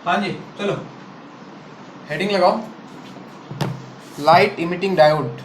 हाँ जी चलो हेडिंग लगाओ, light emitting diode.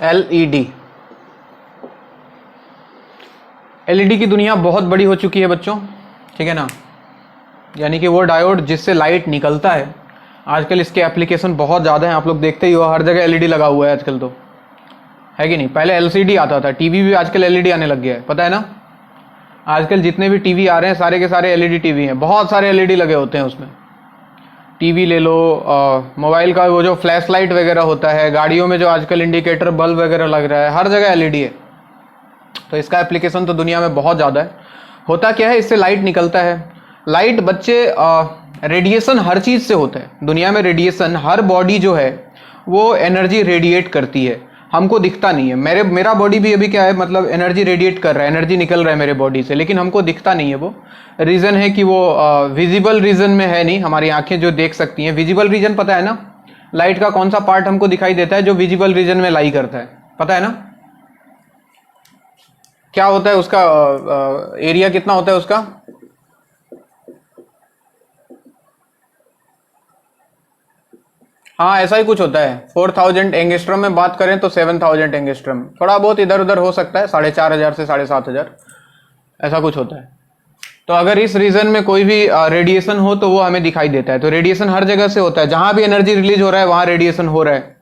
LED, LED की दुनिया बहुत बड़ी हो चुकी है बच्चों, ठीक है ना। यानी कि वो डायोड जिससे लाइट निकलता है, आजकल इसके एप्लीकेशन बहुत ज़्यादा हैं। आप लोग देखते ही हो, हर जगह एलईडी लगा हुआ है आजकल, तो है कि नहीं। पहले एलसीडी आता था, टीवी भी आजकल एलईडी आने लग गया है, पता है ना। आजकल जितने भी टीवी आ रहे हैं सारे के सारे एलईडी टीवी हैं, बहुत सारे एलईडी लगे होते हैं उसमें। टीवी ले लो, मोबाइल का वो जो फ्लैश लाइट वगैरह होता है, गाड़ियों में जो आजकल इंडिकेटर बल्ब वगैरह लग रहा है, हर जगह एलईडी है। तो इसका एप्लीकेशन तो दुनिया में बहुत ज़्यादा है। होता क्या है, इससे लाइट निकलता है। लाइट बच्चे रेडिएशन हर चीज़ से होता है दुनिया में। रेडिएशन, हर बॉडी जो है वो एनर्जी रेडिएट करती है, हमको दिखता नहीं है। मेरा बॉडी भी अभी क्या है, मतलब एनर्जी रेडिएट कर रहा है, एनर्जी निकल रहा है मेरे बॉडी से, लेकिन हमको दिखता नहीं है। वो रीज़न है कि वो विजिबल रीजन में है नहीं, हमारी आंखें जो देख सकती हैं। विजिबल रीजन पता है ना, लाइट का कौन सा पार्ट हमको दिखाई देता है जो विजिबल रीजन में लाई करता है, पता है ना। क्या होता है उसका एरिया, कितना होता है उसका? हाँ ऐसा ही कुछ होता है। 4000 एंगस्ट्रम में बात करें तो 7000 एंगस्ट्रम, थोड़ा बहुत इधर उधर हो सकता है, 4500 से 7500 ऐसा कुछ होता है। तो अगर इस रीजन में कोई भी रेडिएशन हो तो वो हमें दिखाई देता है। तो रेडिएशन हर जगह से होता है, जहां भी एनर्जी रिलीज हो रहा है वहां रेडिएशन हो रहा है।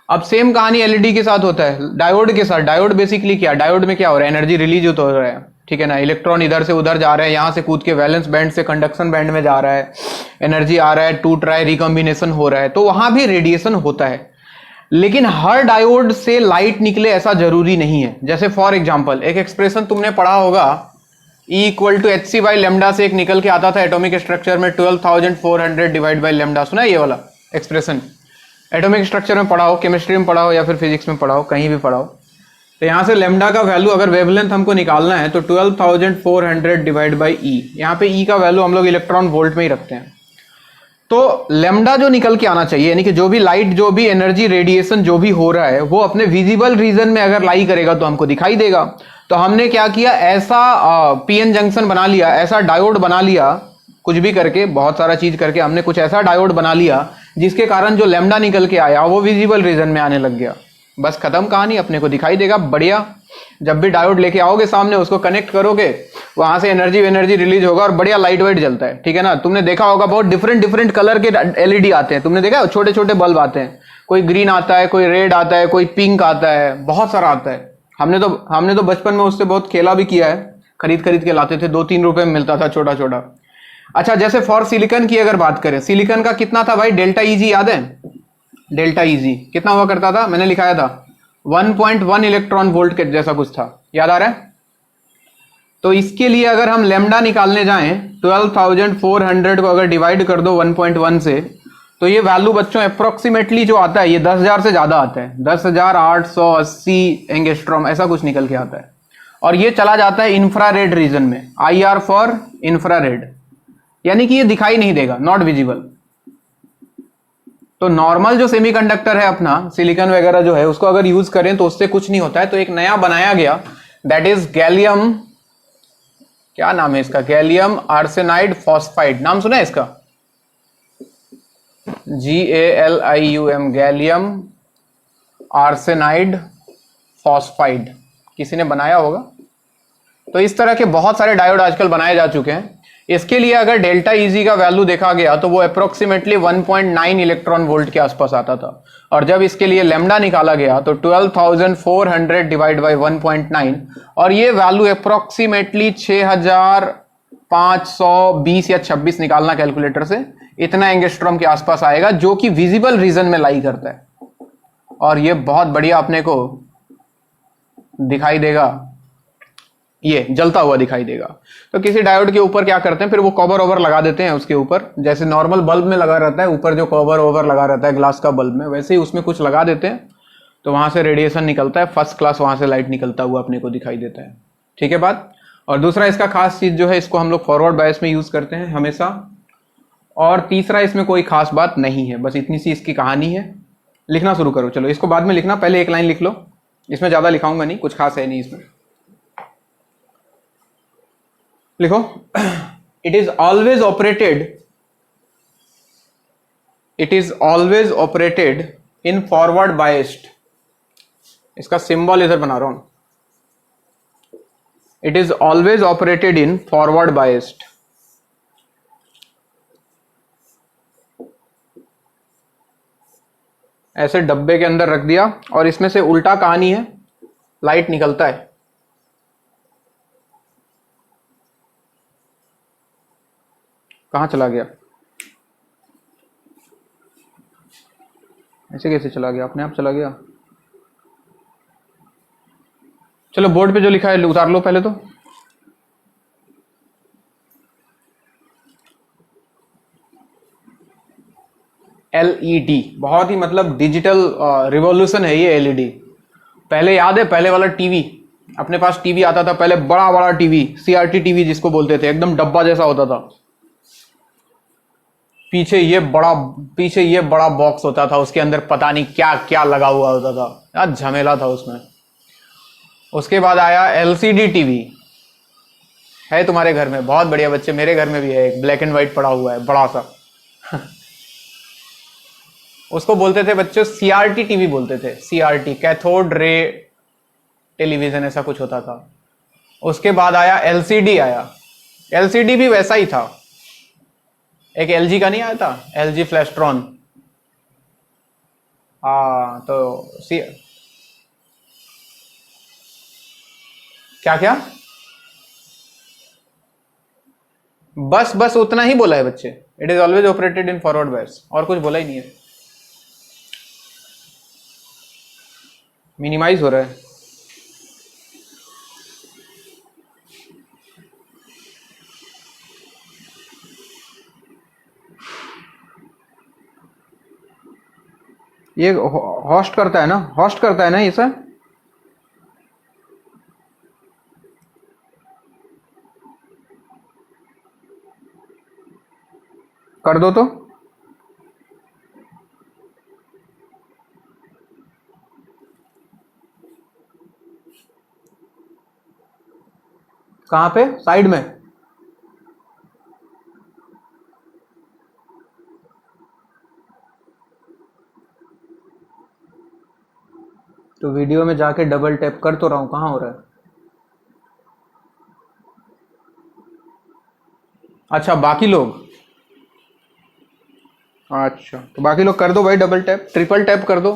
अब सेम कहानी एलईडी के साथ होता है, डायोड के साथ। डायोड बेसिकली क्या, डायोड में क्या हो रहा है, एनर्जी रिलीज हो रहा है, ठीक है ना। इलेक्ट्रॉन इधर से उधर जा रहे हैं, यहाँ से कूद के वैलेंस बैंड से कंडक्शन बैंड में जा रहा है, एनर्जी आ रहा है, टूट रहा है, रिकॉम्बिनेशन हो रहा है, तो वहां भी रेडिएशन होता है। लेकिन हर डायोड से लाइट निकले ऐसा जरूरी नहीं है। जैसे फॉर एग्जाम्पल, एक एक्सप्रेशन तुमने पढ़ा होगा, E equal to h c by lambda से एक निकल के आता था एटॉमिक स्ट्रक्चर में 12400 डिवाइड बाई लेमडा। सुना है ये वाला एक्सप्रेशन? एटॉमिक स्ट्रक्चर में पढ़ा हो, केमिस्ट्री में पढ़ा हो, या फिर फिजिक्स में पढ़ा हो, कहीं भी पढ़ा हो। तो यहाँ से लेमडा का वैल्यू, अगर वेवलेंथ हमको निकालना है तो 12400 डिवाइड बाई ई। यहाँ पे ई का वैल्यू हम लोग इलेक्ट्रॉन वोल्ट में ही रखते हैं। तो लेमडा जो निकल के आना चाहिए, यानी कि जो भी लाइट, जो भी एनर्जी रेडिएशन जो भी हो रहा है, वो अपने विजिबल रीजन में अगर लाई करेगा तो हमको दिखाई देगा। तो हमने क्या किया, ऐसा पीएन जंक्शन बना लिया, ऐसा डायोड बना लिया, कुछ भी करके, बहुत सारा चीज करके हमने कुछ ऐसा डायोड बना लिया जिसके कारण जो लेमडा निकल के आया वो विजिबल रीजन में आने लग गया। बस खत्म कहानी, अपने को दिखाई देगा। बढ़िया, जब भी डायोड लेके आओगे सामने, उसको कनेक्ट करोगे, वहां से एनर्जी रिलीज होगा और बढ़िया लाइट वाइट जलता है, ठीक है ना। तुमने देखा होगा बहुत डिफरेंट कलर के एलईडी आते हैं, तुमने देखा है, छोटे छोटे बल्ब आते हैं, कोई ग्रीन आता है, कोई रेड आता है, कोई पिंक आता है, बहुत सारा आता है। हमने तो बचपन में उससे बहुत खेला भी किया है, खरीद के लाते थे, 2-3 रुपए में मिलता था छोटा छोटा। अच्छा, जैसे फॉर सिलिकॉन की अगर बात करें, सिलिकॉन का कितना था भाई, डेल्टा ईजी याद है? डेल्टा ईजी कितना हुआ करता था, मैंने लिखाया था 1.1 इलेक्ट्रॉन वोल्ट के जैसा कुछ था, याद आ रहा है? तो इसके लिए अगर हम लेमडा निकालने जाएं, 12400 को अगर डिवाइड कर दो 1.1 से, तो ये वैल्यू बच्चों अप्रोक्सीमेटली जो आता है, ये 10,000 से ज्यादा आता है, 10,880 एंगस्ट्रॉम ऐसा कुछ निकल के आता है। और ये चला जाता है इंफ्रारेड रीजन में, IR फॉर इंफ्रारेड, यानी कि ये दिखाई नहीं देगा, नॉट विजिबल। तो नॉर्मल जो सेमीकंडक्टर है अपना, सिलिकॉन वगैरह जो है, उसको अगर यूज करें तो उससे कुछ नहीं होता है। तो एक नया बनाया गया, दैट इज गैलियम, क्या नाम है इसका, गैलियम आर्सेनाइड फॉस्फाइड, नाम सुना है इसका? GALIUM, गैलियम आर्सेनाइड फॉस्फाइड, किसी ने बनाया होगा। तो इस तरह के बहुत सारे डायोड आजकल बनाए जा चुके हैं। इसके लिए अगर डेल्टा ईजी का वैल्यू देखा गया तो वो अप्रोक्सीमेटली 1.9 इलेक्ट्रॉन वोल्ट के आसपास आता था। और जब इसके लिए लेमडा निकाला गया तो 12400 डिवाइड बाई 1.9, और ये वैल्यू अप्रोक्सीमेटली 6520 या 26 निकालना कैलकुलेटर से, इतना एंगस्ट्रॉम के आसपास आएगा, जो कि विजिबल रीजन में लाई करता है, और ये बहुत बढ़िया अपने को दिखाई देगा, ये जलता हुआ दिखाई देगा। तो किसी डायोड के ऊपर क्या करते हैं, फिर वो कवर ओवर लगा देते हैं उसके ऊपर, जैसे नॉर्मल बल्ब में लगा रहता है ऊपर जो कवर ओवर लगा रहता है ग्लास का बल्ब में, वैसे ही उसमें कुछ लगा देते हैं, तो वहां से रेडिएशन निकलता है, फर्स्ट क्लास वहां से लाइट निकलता हुआ अपने को दिखाई देता है। ठीक है बात। और दूसरा इसका खास चीज जो है, इसको हम लोग फॉरवर्ड बायस में यूज करते हैं हमेशा। और तीसरा, इसमें कोई खास बात नहीं है, बस इतनी सी इसकी कहानी है। लिखना शुरू करो, चलो इसको बाद में लिखना, पहले एक लाइन लिख लो, इसमें ज्यादा लिखाऊंगा नहीं, कुछ खास है नहीं इसमें। लिखो, it is always operated in forward biased. इसका सिंबल इधर बना रहा हूं, it is always operated in forward biased. ऐसे डब्बे के अंदर रख दिया, और इसमें से उल्टा कहानी है, लाइट निकलता है। कहां चला गया, ऐसे कैसे चला गया, अपने आप चला गया। चलो बोर्ड पे जो लिखा है उतार लो पहले तो। एलईडी बहुत ही मतलब डिजिटल रिवॉल्यूशन है ये एलईडी। पहले याद है, पहले वाला टीवी, अपने पास टीवी आता था पहले, बड़ा बड़ा टीवी, सीआरटी टीवी जिसको बोलते थे, एकदम डब्बा जैसा होता था, पीछे ये बड़ा बॉक्स होता था, उसके अंदर पता नहीं क्या क्या लगा हुआ होता था, यार झमेला था उसमें। उसके बाद आया एलसीडी टीवी, है तुम्हारे घर में, बहुत बढ़िया बच्चे, मेरे घर में भी है एक, ब्लैक एंड व्हाइट पड़ा हुआ है बड़ा सा उसको बोलते थे बच्चों सीआरटी टीवी बोलते थे, सीआरटी कैथोड रे टेलीविजन ऐसा कुछ होता था। उसके बाद आया एलसीडी, आया एलसीडी भी वैसा ही था, एक एलजी का नहीं आया था, एलजी फ्लैशट्रॉन। हाँ तो क्या क्या, बस उतना ही बोला है बच्चे, it is always operated in forward bias, और कुछ बोला ही नहीं है। मिनिमाइज हो रहा है, ये होस्ट करता है ना ये सर। कर दो कहां पे, साइड में। तो वीडियो में जाके डबल टैप कर तो रहा हूं, कहां हो रहा है। अच्छा बाकी लोग, अच्छा तो बाकी लोग कर दो भाई, डबल टैप ट्रिपल टैप कर दो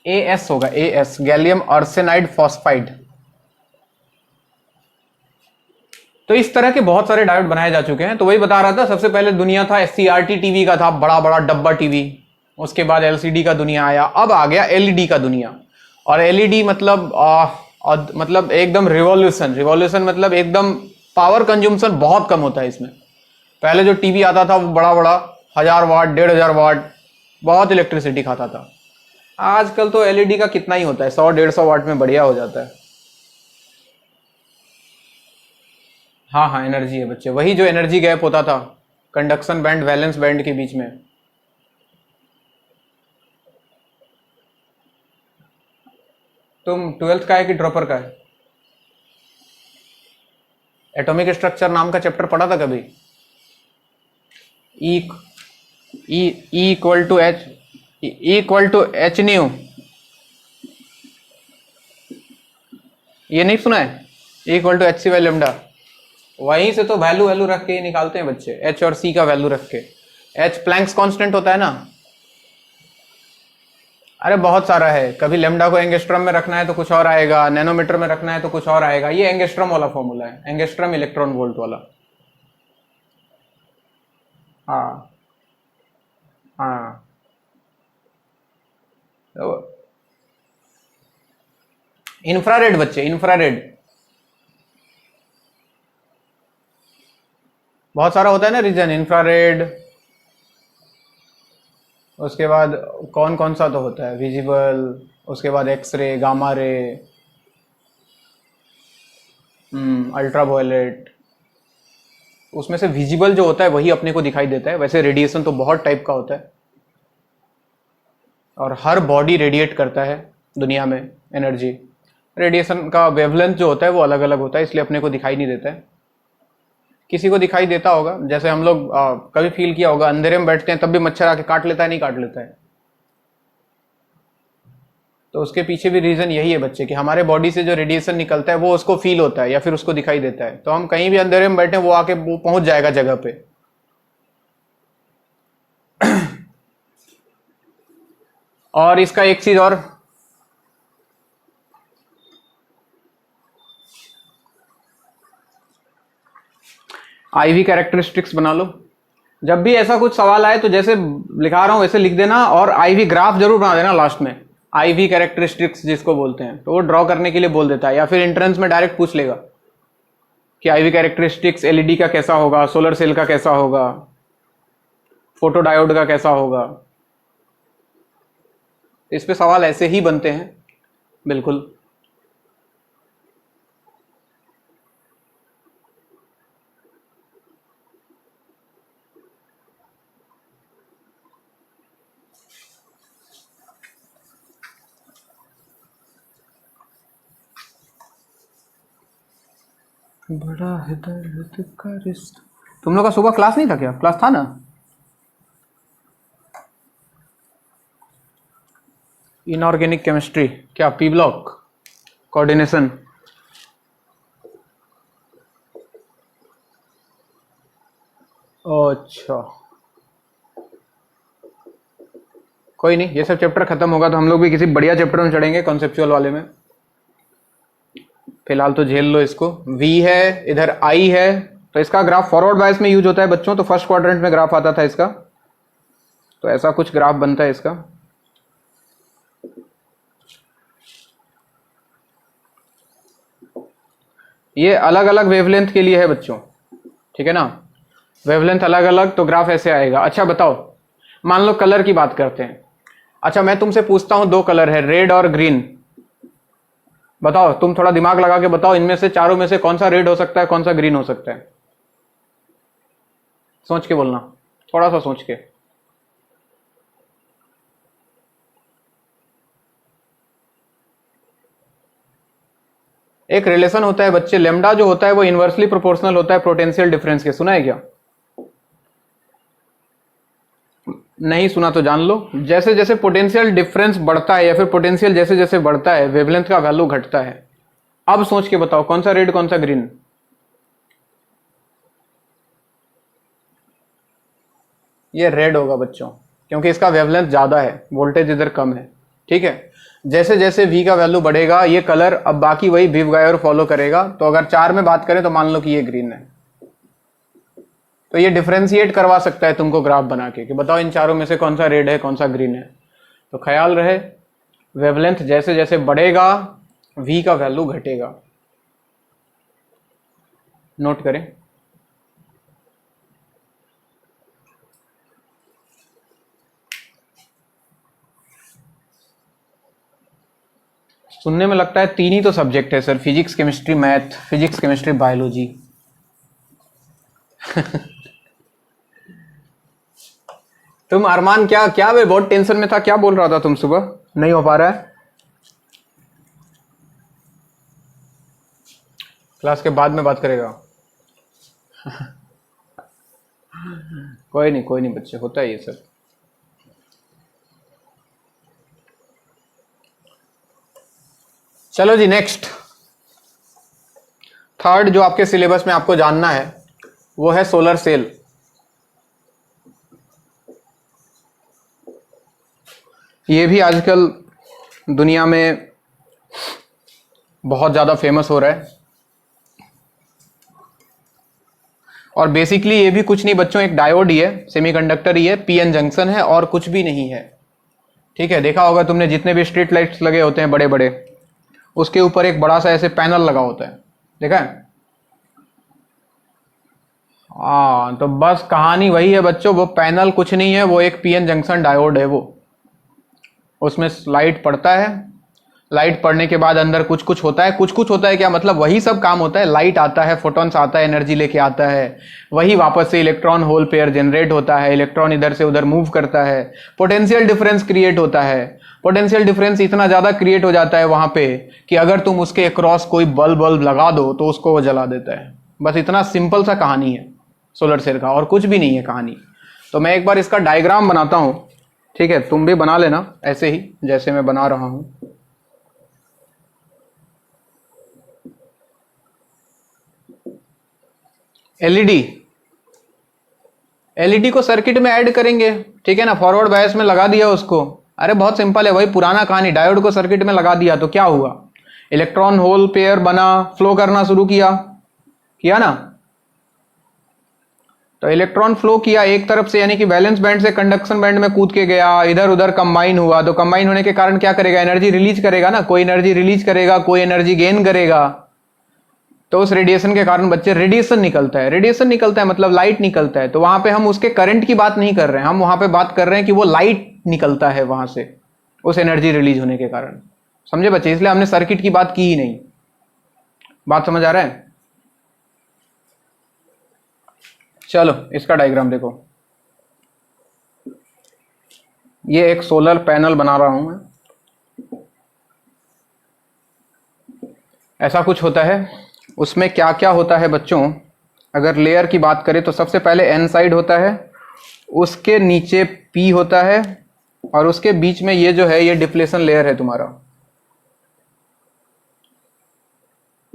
एएस होगा, एएस गैलियम आर्सेनाइड फॉस्फाइड। तो इस तरह के बहुत सारे डायोड बनाए जा चुके हैं। तो वही बता रहा था, सबसे पहले दुनिया था सीआरटी टीवी का, था बड़ा बड़ा डब्बा टीवी, उसके बाद एलसीडी का दुनिया आया, अब आ गया एलईडी का दुनिया। और एलईडी मतलब एकदम रिवॉल्यूशन मतलब एकदम पावर कंज्यूमशन बहुत कम होता है इसमें। पहले जो टीवी आता था वो बड़ा बड़ा 1000 वाट 1500 वाट, बहुत इलेक्ट्रिसिटी खाता था। आजकल तो एलईडी का कितना ही होता है, 100-150 वाट में बढ़िया हो जाता है। हाँ एनर्जी है बच्चे, वही जो एनर्जी गैप होता था कंडक्शन बैंड वैलेंस बैंड के बीच में। तुम 12th का है कि ड्रॉपर का है? एटॉमिक स्ट्रक्चर नाम का चैप्टर पढ़ा था कभी? E equal to h nu, ये नहीं सुना है? Equal to h c by lambda, वहीं से तो वैल्यू रख के निकालते हैं बच्चे, एच और सी का वैल्यू रख के। एच प्लैंक्स कांस्टेंट होता है ना, अरे बहुत सारा है, कभी लेमडा को एंगस्ट्रम में रखना है तो कुछ और आएगा, नैनोमीटर में रखना है तो कुछ और आएगा। ये एंगस्ट्रम वाला फॉर्मूला है, एंगस्ट्रम इलेक्ट्रॉन वोल्ट वाला। हाँ हाँ। तो इंफ्रारेड बच्चे, इंफ्रारेड बहुत सारा होता है ना रीजन, इंफ्रारेड। उसके बाद कौन कौन सा तो होता है, विजिबल, उसके बाद X ray, gamma ray, ultraviolet. उसमें से विजिबल जो होता है वही अपने को दिखाई देता है, वैसे रेडिएशन तो बहुत टाइप का होता है और हर बॉडी रेडिएट करता है दुनिया में एनर्जी। रेडिएशन का वेवलेंथ जो होता है वो अलग अलग होता है, इसलिए अपने को दिखाई नहीं देता है। किसी को दिखाई देता होगा, जैसे हम लोग कभी फील किया होगा अंधेरे में बैठते हैं तब भी मच्छर आके काट लेता है, नहीं काट लेता है। तो उसके पीछे भी रीजन यही है बच्चे कि हमारे बॉडी से जो रेडिएशन निकलता है वो उसको फील होता है या फिर उसको दिखाई देता है। तो हम कहीं भी अंधेरे में बैठे वो आके वो पहुंच जाएगा जगह पे। और इसका एक चीज और, आईवी कैरेक्टरिस्टिक्स बना लो। जब भी ऐसा कुछ सवाल आए तो जैसे लिखा रहा हूं वैसे लिख देना, और आईवी ग्राफ जरूर बना देना लास्ट में। आईवी कैरेक्टरिस्टिक्स जिसको बोलते हैं, तो वो ड्रॉ करने के लिए बोल देता है, या फिर एंट्रेंस में डायरेक्ट पूछ लेगा कि आईवी कैरेक्टरिस्टिक्स एलईडी का कैसा होगा, सोलर सेल का कैसा होगा, फोटो डायोड का कैसा होगा। इस पे सवाल ऐसे ही बनते हैं बिल्कुल। बड़ा है दर्द का रिश्ता। तुम लोग का सुबह क्लास नहीं था क्या? क्लास था ना? इनऑर्गेनिक केमिस्ट्री, क्या पी ब्लॉक कोऑर्डिनेशन? अच्छा कोई नहीं, ये सब चैप्टर खत्म होगा तो हम लोग भी किसी बढ़िया चैप्टर में चढ़ेंगे, कॉन्सेप्चुअल वाले में। फिलहाल तो झेल लो इसको। V है, इधर I है, तो इसका ग्राफ फॉरवर्ड बायस में यूज होता है बच्चों, तो फर्स्ट क्वाड्रेंट में ग्राफ आता था इसका, तो ऐसा कुछ ग्राफ बनता है इसका। ये अलग अलग वेवलेंथ के लिए है बच्चों, ठीक है ना? वेवलेंथ अलग अलग तो ग्राफ ऐसे आएगा। अच्छा बताओ, मान लो कलर की बात करते हैं। अच्छा मैं तुमसे पूछता हूं, दो कलर है रेड और ग्रीन, बताओ तुम थोड़ा दिमाग लगा के बताओ, इनमें से चारों में से कौन सा रेड हो सकता है, कौन सा ग्रीन हो सकता है? सोच के बोलना, थोड़ा सा सोच के। एक रिलेशन होता है बच्चे, लेमडा जो होता है वो इनवर्सली प्रोपोर्शनल होता है पोटेंशियल डिफरेंस के। सुना है क्या? नहीं सुना तो जान लो। जैसे जैसे पोटेंशियल डिफरेंस बढ़ता है या फिर पोटेंशियल जैसे जैसे बढ़ता है वेवलेंथ का वैल्यू घटता है। अब सोच के बताओ कौन सा रेड कौन सा ग्रीन? ये रेड होगा बच्चों, क्योंकि इसका वेवलेंथ ज्यादा है, वोल्टेज इधर कम है, ठीक है। जैसे जैसे V का वैल्यू बढ़ेगा ये कलर, अब बाकी वही विव गायर फॉलो करेगा। तो अगर 4 में बात करें तो मान लो कि ये ग्रीन है, तो ये डिफरेंशिएट करवा सकता है तुमको ग्राफ बना के कि बताओ इन चारों में से कौन सा रेड है कौन सा ग्रीन है। तो ख्याल रहे, वेवलेंथ जैसे जैसे बढ़ेगा V का वैल्यू घटेगा, नोट करें। सुनने में लगता है 3 ही तो सब्जेक्ट है sir, physics chemistry math, physics chemistry biology. तुम अरमान क्या क्या वे बहुत टेंशन में था, क्या बोल रहा था तुम सुबह? नहीं हो पा रहा है? क्लास के बाद में बात करेगा। कोई नहीं बच्चे, होता है ये सब। चलो जी नेक्स्ट, थर्ड जो आपके सिलेबस में आपको जानना है वो है सोलर सेल। ये भी आजकल दुनिया में बहुत ज़्यादा फेमस हो रहा है। और बेसिकली ये भी कुछ नहीं बच्चों, एक डायोड ही है, सेमीकंडक्टर ही है, पीएन जंक्शन है और कुछ भी नहीं है। ठीक है, देखा होगा तुमने जितने भी स्ट्रीट लाइट्स लगे होते हैं बड़े बड़े, उसके ऊपर एक बड़ा सा ऐसे पैनल लगा होता है, देखा है? हाँ, तो बस कहानी वही है बच्चों, वो पैनल कुछ नहीं है, वो एक पीएन जंक्शन डायोड है। वो उसमें लाइट पड़ता है, लाइट पड़ने के बाद अंदर कुछ कुछ होता है। कुछ कुछ होता है क्या मतलब, वही सब काम होता है। लाइट आता है, फोटॉन्स आता है, एनर्जी लेके आता है, वही वापस से इलेक्ट्रॉन होल पेयर जनरेट होता है, इलेक्ट्रॉन इधर से उधर मूव करता है, पोटेंशियल डिफरेंस क्रिएट होता है। पोटेंशियल डिफरेंस इतना ज़्यादा क्रिएट हो जाता है वहाँ पे कि अगर तुम उसके अक्रॉस कोई बल्ब लगा दो तो उसको वो जला देता है। बस इतना सिंपल सा कहानी है सोलर सेल का, और कुछ भी नहीं है कहानी। तो मैं एक बार इसका डायग्राम बनाता हूँ, ठीक है? तुम भी बना लेना ऐसे ही जैसे मैं बना रहा हूँ। एलईडी को सर्किट में ऐड करेंगे, ठीक है ना? फॉरवर्ड बायस में लगा दिया उसको। अरे बहुत सिंपल है, वही पुराना कहानी, डायोड को सर्किट में लगा दिया तो क्या हुआ, इलेक्ट्रॉन होल पेयर बना, फ्लो करना शुरू किया ना? तो इलेक्ट्रॉन फ्लो किया एक तरफ से, यानी कि वैलेंस बैंड से कंडक्शन बैंड में कूद के गया, इधर उधर कंबाइन हुआ। तो कंबाइन होने के कारण क्या करेगा, एनर्जी रिलीज करेगा ना, कोई एनर्जी रिलीज करेगा, कोई एनर्जी गेन करेगा। तो उस रेडिएशन के कारण बच्चे रेडिएशन निकलता है, रेडिएशन निकलता है मतलब लाइट निकलता है। तो वहां पे हम उसके करंट की बात नहीं कर रहे हैं, हम वहां पे बात कर रहे हैं कि वो लाइट निकलता है वहां से उस एनर्जी रिलीज होने के कारण। समझे बच्चे? इसलिए हमने सर्किट की बात की ही नहीं। बात समझ आ रहा है? चलो इसका डायग्राम देखो। ये एक सोलर पैनल बना रहा हूं मैं। ऐसा कुछ होता है। उसमें क्या क्या होता है बच्चों, अगर लेयर की बात करें तो सबसे पहले एन साइड होता है, उसके नीचे पी होता है, और उसके बीच में ये जो है ये डिप्लेशन लेयर है तुम्हारा।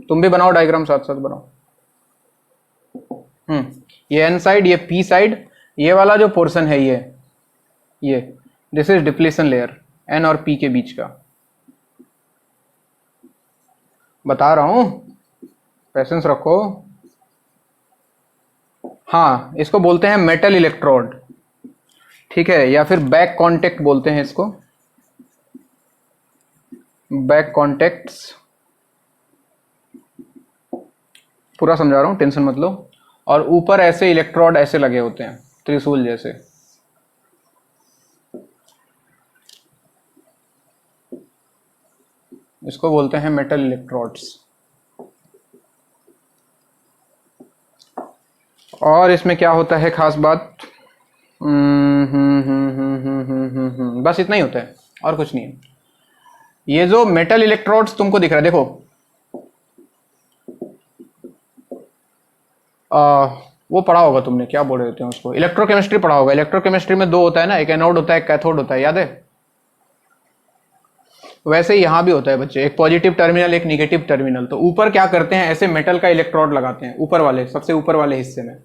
तुम भी बनाओ डायग्राम, साथ साथ बनाओ। ये एन साइड, ये पी साइड, ये वाला जो पोर्शन है ये this is depletion layer, n और पी के बीच का। बता रहा हूं, पेशेंस रखो। हाँ, इसको बोलते हैं मेटल इलेक्ट्रोड, ठीक है? या फिर बैक कांटेक्ट बोलते हैं इसको, बैक कांटेक्ट्स। पूरा समझा रहा हूं, टेंशन मत लो। और ऊपर ऐसे इलेक्ट्रोड ऐसे लगे होते हैं त्रिशूल जैसे। इसको बोलते हैं मेटल इलेक्ट्रोड्स। और इसमें क्या होता है खास बात, बस इतना ही होता है और कुछ नहीं है। ये जो मेटल इलेक्ट्रोड्स तुमको दिख रहा है, देखो वो पढ़ा होगा तुमने, क्या बोल रहे होते हैं उसको, इलेक्ट्रोकेमिस्ट्री पढ़ा होगा। इलेक्ट्रोकेमिस्ट्री में दो होता है ना, एक एनोड होता है, एक कैथोड होता है, याद है? वैसे ही यहां भी होता है बच्चे, एक पॉजिटिव टर्मिनल, एक निगेटिव टर्मिनल। तो ऊपर क्या करते हैं, ऐसे मेटल का इलेक्ट्रोड लगाते हैं ऊपर वाले, सबसे ऊपर वाले हिस्से में।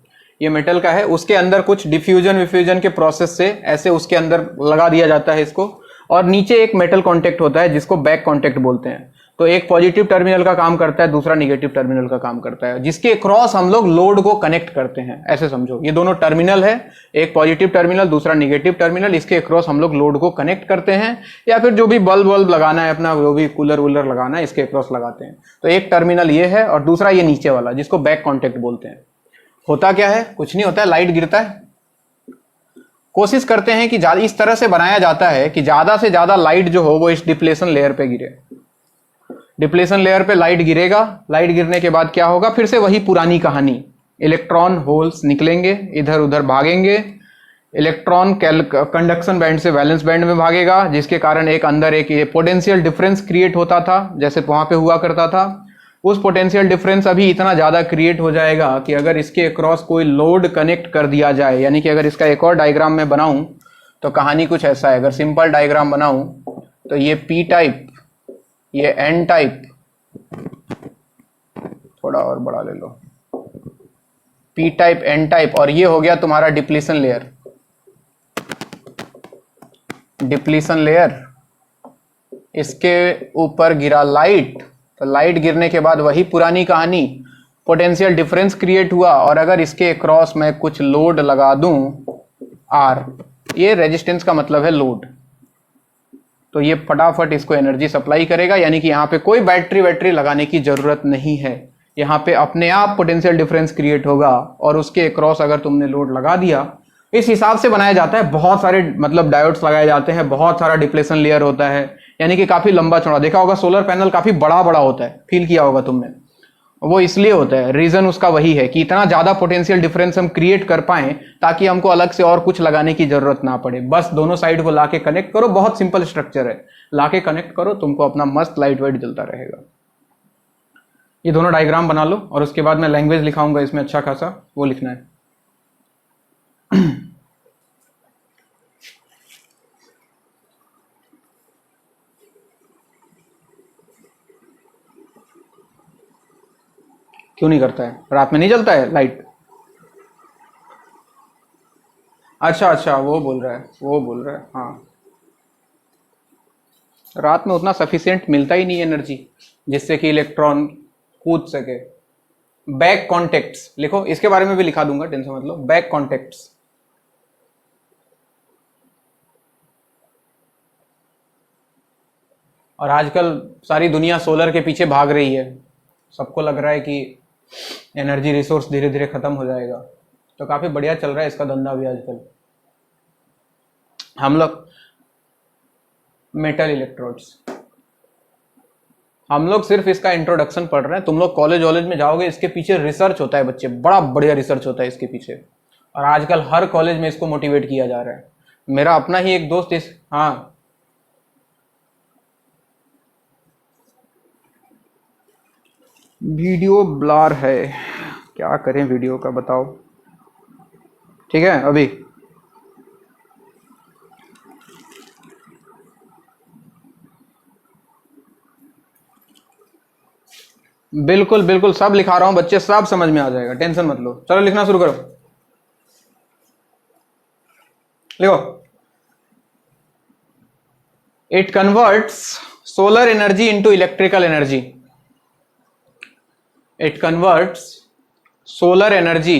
ये मेटल का है, उसके अंदर कुछ डिफ्यूजन विफ्यूजन के प्रोसेस से ऐसे उसके अंदर लगा दिया जाता है इसको। और नीचे एक मेटल कॉन्टेक्ट होता है जिसको बैक कॉन्टेक्ट बोलते हैं। तो एक पॉजिटिव टर्मिनल का काम करता है, दूसरा निगेटिव टर्मिनल का काम करता है, जिसके क्रॉस हम लोग लोड को कनेक्ट करते हैं। ऐसे समझो, ये दोनों टर्मिनल है, एक पॉजिटिव टर्मिनल, दूसरा निगेटिव टर्मिनल, इसके क्रॉस हम लोग लोड को कनेक्ट करते हैं। या फिर जो भी बल्ब लगाना है अपना, जो भी कूलर वूलर लगाना है, इसके क्रॉस लगाते हैं। तो एक टर्मिनल ये है और दूसरा ये नीचे वाला जिसको बैक कॉन्टेक्ट बोलते हैं। होता क्या है, कुछ नहीं होता है, लाइट गिरता है। कोशिश करते हैं कि इस तरह से बनाया जाता है कि ज्यादा से ज्यादा लाइट जो हो वो इस डिप्लेशन लेयर पे गिरे। डिप्लेशन लेयर पे लाइट गिरेगा, लाइट गिरने के बाद क्या होगा, फिर से वही पुरानी कहानी, इलेक्ट्रॉन होल्स निकलेंगे, इधर उधर भागेंगे, इलेक्ट्रॉन कंडक्शन बैंड से वैलेंस बैंड में भागेगा, जिसके कारण एक अंदर एक पोटेंशियल डिफरेंस क्रिएट होता था जैसे वहां पे हुआ करता था। उस पोटेंशियल डिफरेंस अभी इतना ज्यादा क्रिएट हो जाएगा कि अगर इसके अक्रॉस कोई लोड कनेक्ट कर दिया जाए, यानी कि अगर इसका एक और डायग्राम में बनाऊं तो कहानी कुछ ऐसा है। अगर सिंपल डायग्राम बनाऊं तो ये पी टाइप, ये एन टाइप, थोड़ा और बड़ा ले लो, पी टाइप, एन टाइप, और ये हो गया तुम्हारा डिप्लीशन लेयर। डिप्लीशन लेयर, इसके ऊपर गिरा लाइट, तो लाइट गिरने के बाद वही पुरानी कहानी, पोटेंशियल डिफरेंस क्रिएट हुआ, और अगर इसके क्रॉस में कुछ लोड लगा दूं आर, ये रेजिस्टेंस का मतलब है लोड, तो ये फटाफट इसको एनर्जी सप्लाई करेगा, यानी कि यहाँ पे कोई बैटरी लगाने की जरूरत नहीं है, यहाँ पे अपने आप पोटेंशियल डिफरेंस क्रिएट होगा, और उसके क्रॉस अगर तुमने लोड लगा दिया, इस हिसाब से बनाया जाता है, बहुत सारे मतलब डायोड्स लगाए जाते हैं, बहुत सारा डिप्लेशन लेयर होता है, यानी कि काफी लंबा चौड़ा, देखा होगा सोलर पैनल काफी बड़ा बड़ा होता है, फील किया होगा तुमने, वो इसलिए होता है, रीजन उसका वही है कि इतना ज्यादा पोटेंशियल डिफरेंस हम क्रिएट कर पाए ताकि हमको अलग से और कुछ लगाने की जरूरत ना पड़े, बस दोनों साइड को लाके कनेक्ट करो, बहुत सिंपल स्ट्रक्चर है, लाके कनेक्ट करो, तुमको अपना मस्त लाइट वाइट जलता रहेगा। ये दोनों डायग्राम बना लो, और उसके बाद मैं लैंग्वेज लिखाऊंगा इसमें अच्छा खासा, वो लिखना है। क्यों नहीं करता है? रात में नहीं जलता है लाइट? अच्छा, वो बोल रहा है, हाँ, रात में उतना सफिशिएंट मिलता ही नहीं एनर्जी जिससे कि इलेक्ट्रॉन कूद सके। बैक कॉन्टेक्ट्स लिखो, इसके बारे में भी लिखा दूंगा, टेंशन मत लो। बैक कॉन्टेक्ट्स, और आजकल सारी दुनिया सोलर के पीछे भाग रही है, सबको लग रहा है कि एनर्जी रिसोर्स धीरे धीरे खत्म हो जाएगा, तो काफी बढ़िया चल रहा है इसका धंधा भी आजकल। हम लोग मेटल इलेक्ट्रोड्स, हम लोग सिर्फ इसका इंट्रोडक्शन पढ़ रहे हैं, तुम लोग कॉलेज वॉलेज में जाओगे, इसके पीछे रिसर्च होता है बच्चे, बड़ा बढ़िया रिसर्च होता है इसके पीछे, और आजकल हर कॉलेज में इसको मोटिवेट किया जा रहा है। मेरा अपना ही एक दोस्त इस, हाँ, वीडियो ब्लर है, क्या करें वीडियो का बताओ, ठीक है अभी बिल्कुल बिल्कुल सब लिखा रहा हूं बच्चे, सब समझ में आ जाएगा, टेंशन मत लो। चलो लिखना शुरू करो, लिखो। It converts solar energy into electrical energy, it converts solar energy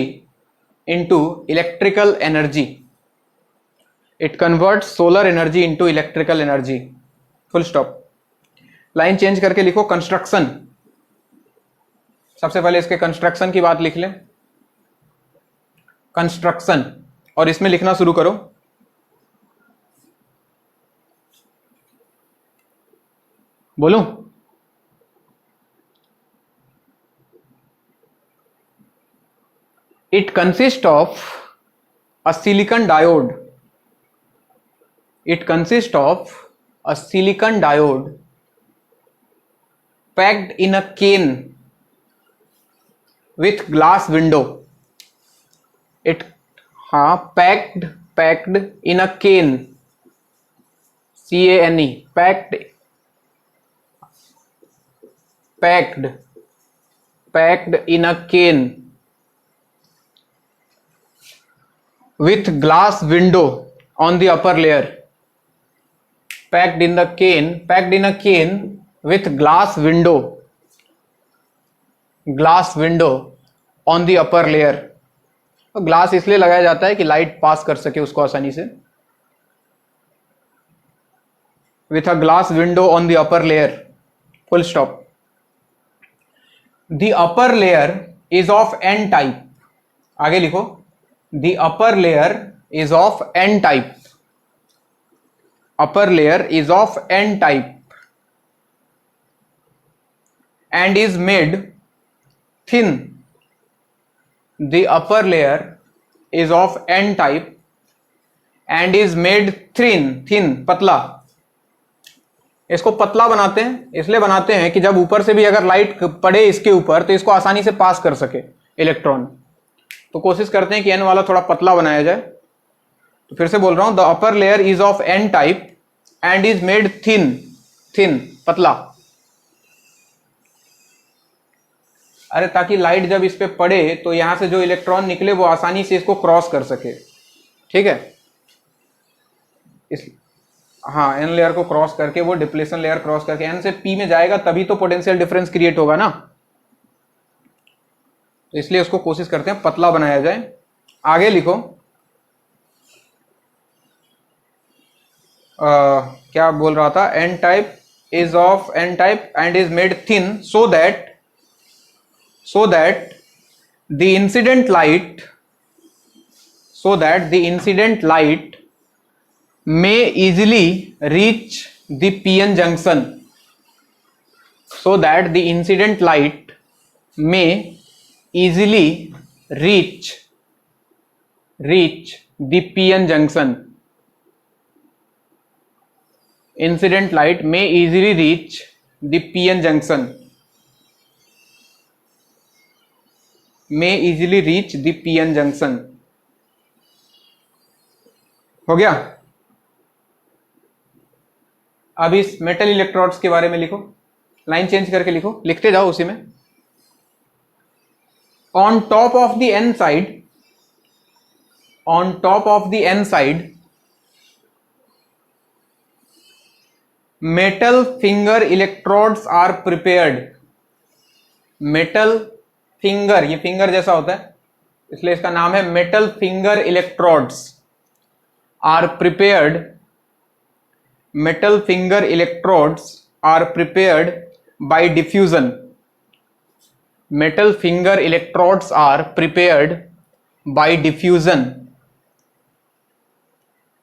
into electrical energy, it converts solar energy into electrical energy, full stop. Line change करके लिखो कंस्ट्रक्शन, सबसे पहले इसके कंस्ट्रक्शन की बात लिख लें, कंस्ट्रक्शन, और इसमें लिखना शुरू करो। बोलूं? It consist of a silicon diode, it consist of a silicon diode packed in a can with glass window, it, हाँ, packed in a cane, CANE, packed in a cane with glass window on the upper layer, packed in a cane with glass window on the upper layer. तो glass इसलिए लगाया जाता है कि light pass कर सके उसको आसानी से, with a glass window on the upper layer, full stop. The upper layer is of n type, आगे लिखो, the upper layer is of n type, upper layer is of n type and is made thin, the upper layer is of n type and is made thin, पतला। इसको पतला बनाते हैं, इसलिए बनाते हैं कि जब ऊपर से भी अगर लाइट पड़े इसके ऊपर तो इसको आसानी से पास कर सके इलेक्ट्रॉन, तो कोशिश करते हैं कि एन वाला थोड़ा पतला बनाया जाए। तो फिर से बोल रहा हूं, the upper layer is of n type and is made thin, पतला। अरे ताकि लाइट जब इस पे पड़े तो यहां से जो इलेक्ट्रॉन निकले वो आसानी से इसको क्रॉस कर सके, ठीक है। हाँ एन लेयर को क्रॉस करके, वो डिप्लेशन लेयर क्रॉस करके एन से पी में जाएगा, तभी तो पोटेंशियल डिफरेंस क्रिएट होगा ना। तो इसलिए उसको कोशिश करते हैं पतला बनाया जाए। आगे लिखो क्या बोल रहा था, n type is of n type and is made thin so that the incident light may easily reach the PN junction, so that the incident light may easily reach the PN junction. Incident light may easily reach the PN junction. May easily reach the PN junction. हो गया। अब इस metal electrodes के बारे में लिखो, line change करके लिखो, लिखते जाओ उसी में। On top of the n side metal finger electrodes are prepared. Metal finger, ये फिंगर जैसा होता है इसलिए इसका नाम है metal finger electrodes are prepared. Metal finger electrodes are prepared by diffusion. Metal finger electrodes are prepared by diffusion.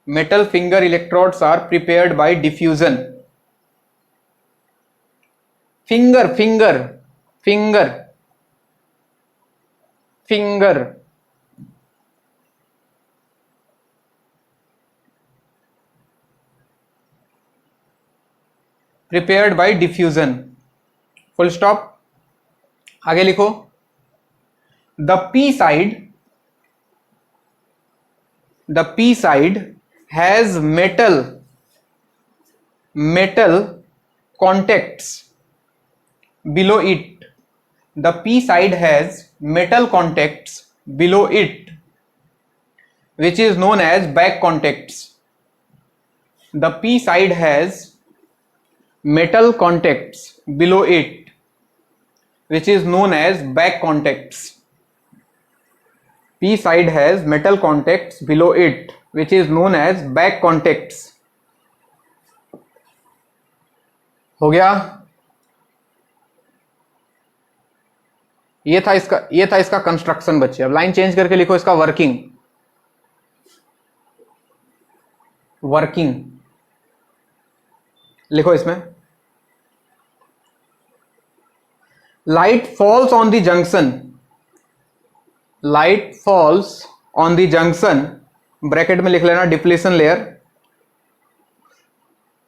Metal finger electrodes are prepared by diffusion. Finger finger finger finger prepared by diffusion, full stop. आगे लिखो, the p side has metal contacts below it. The p side has metal contacts below it, which is known as back contacts. The p side has metal contacts below it, which is known as back contacts. P side has metal contacts below it, which is known as back contacts. हो गया। ये था इसका construction बच्चे। अब line change करके लिखो इसका वर्किंग लिखो इसमें। Light falls on the junction, bracket में लिख लेना depletion layer.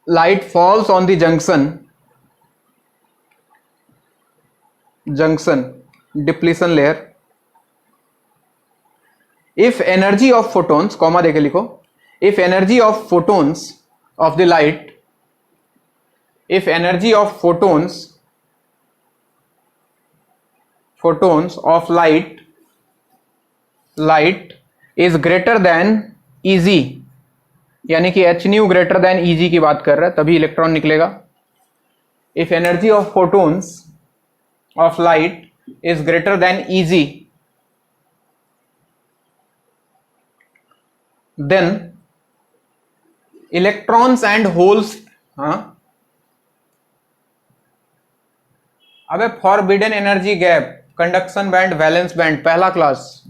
Light falls on the junction depletion layer. If energy of photons, comma देके लिखो, if energy of photons of the light, if energy of photons of light is greater than Eg, यानी कि h nu greater than Eg की बात कर रहा है, तभी इलेक्ट्रॉन निकलेगा। if energy of photons of light is greater than Eg, then electrons and holes, अबे forbidden energy gap, conduction band, valence band, पहला क्लास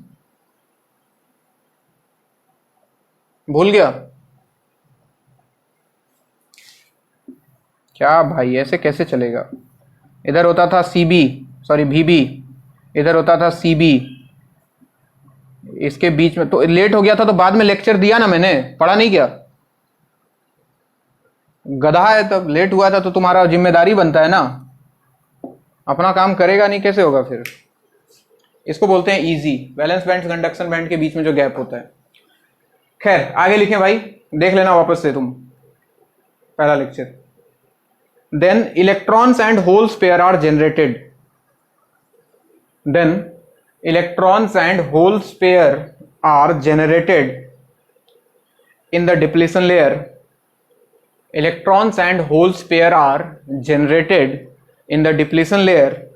भूल गया क्या भाई? ऐसे कैसे चलेगा? इधर होता था VB, इधर होता था CB, इसके बीच में तो लेट हो गया था, तो बाद में लेक्चर दिया ना मैंने, पढ़ा नहीं क्या? गधा है तब, लेट हुआ था तो तुम्हारा जिम्मेदारी बनता है ना, अपना काम करेगा नहीं कैसे होगा फिर? इसको बोलते हैं easy, valence band conduction band के बीच में जो गैप होता है। खैर आगे लिखें भाई, देख लेना वापस से तुम पहला lecture. Then electrons and holes pair are generated, then electrons and holes pair are generated in the depletion layer electrons and holes pair are generated in the depletion layer,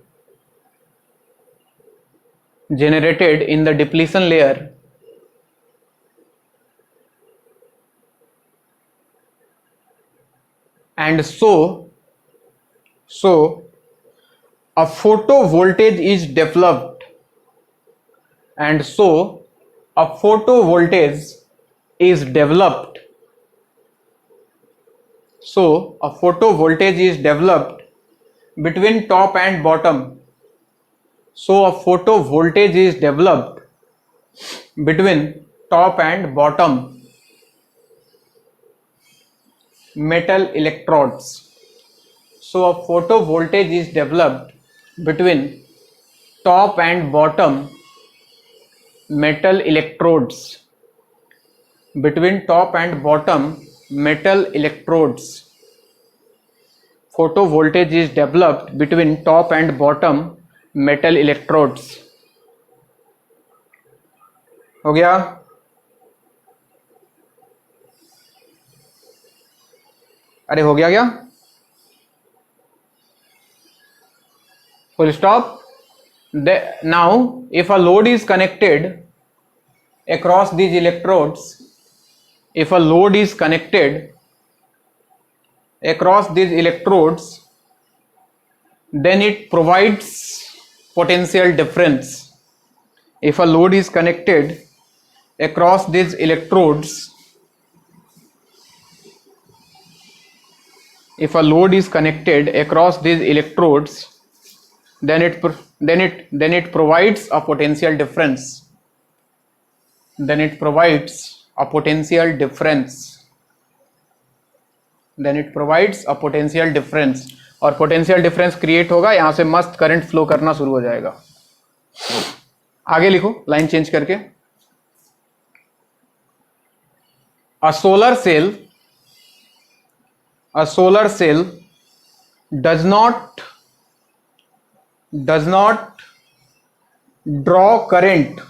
and so a photovoltage is developed, and so a photovoltage is developed, so a photovoltage is developed between top and bottom, so a photovoltage is developed between top and bottom metal electrodes, so a photovoltage is developed between top and bottom metal electrodes, between top and bottom metal electrodes. Photovoltage is developed between top and bottom metal electrodes. हो गया? अरे हो गया क्या? Full stop. Now if a load is connected across these electrodes, if a load is connected across these electrodes, then it provides potential difference. If a load is connected across these electrodes, if a load is connected across these electrodes, then it provides a potential difference. Then it provides a potential difference. Then it provides a potential difference. और potential difference create होगा, यहां से मस्त current flow करना शुरू हो जाएगा. आगे लिखो लाइन चेंज करके. A solar cell does not draw current.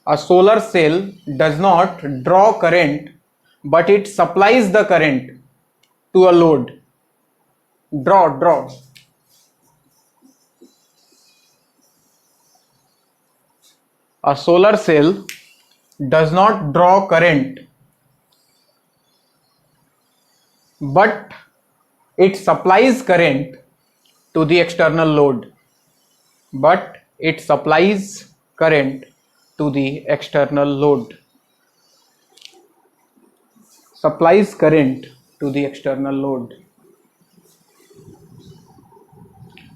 A solar cell does not draw current, but it supplies the current to a load. Draw. A solar cell does not draw current, but it supplies current to the external load. But it supplies current to the external load. Supplies current to the external load.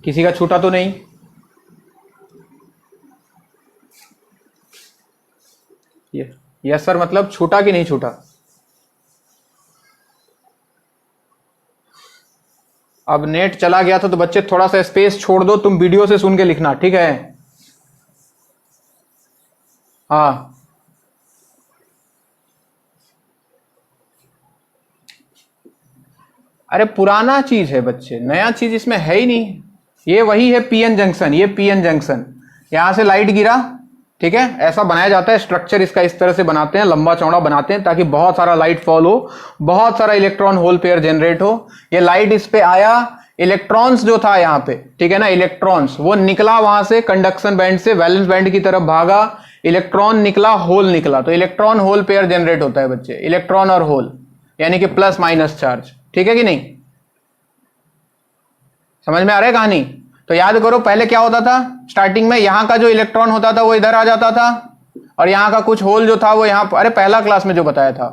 किसी का छूटा तो नहीं? Yes sir, मतलब छूटा कि नहीं छूटा? अब नेट चला गया था तो बच्चे थोड़ा सा स्पेस छोड़ दो, तुम वीडियो से सुन के लिखना, ठीक है? हाँ, अरे पुराना चीज है बच्चे, नया चीज इसमें है ही नहीं. ये वही है पीएन जंक्शन, ये पीएन जंक्शन. यहां से लाइट गिरा, ठीक है, ऐसा बनाया जाता है. स्ट्रक्चर इसका इस तरह से बनाते हैं, लंबा चौड़ा बनाते हैं ताकि बहुत सारा लाइट फॉल हो, बहुत सारा इलेक्ट्रॉन होल पेयर जनरेट हो. ये लाइट इस पे आया, इलेक्ट्रॉन्स जो था यहाँ पे, ठीक है ना, इलेक्ट्रॉन्स वो निकला वहां से कंडक्शन बैंड से वैलेंस बैंड की तरफ भागा, इलेक्ट्रॉन निकला, होल निकला, तो इलेक्ट्रॉन होल पेयर जनरेट होता है बच्चे. इलेक्ट्रॉन और होल यानी कि प्लस माइनस चार्ज, ठीक है कि नहीं? समझ में आ रहा है कहानी? तो याद करो पहले क्या होता था. स्टार्टिंग में यहां का जो इलेक्ट्रॉन होता था वो इधर आ जाता था, और यहां का कुछ होल जो था वो यहां, अरे पहला क्लास में जो बताया था.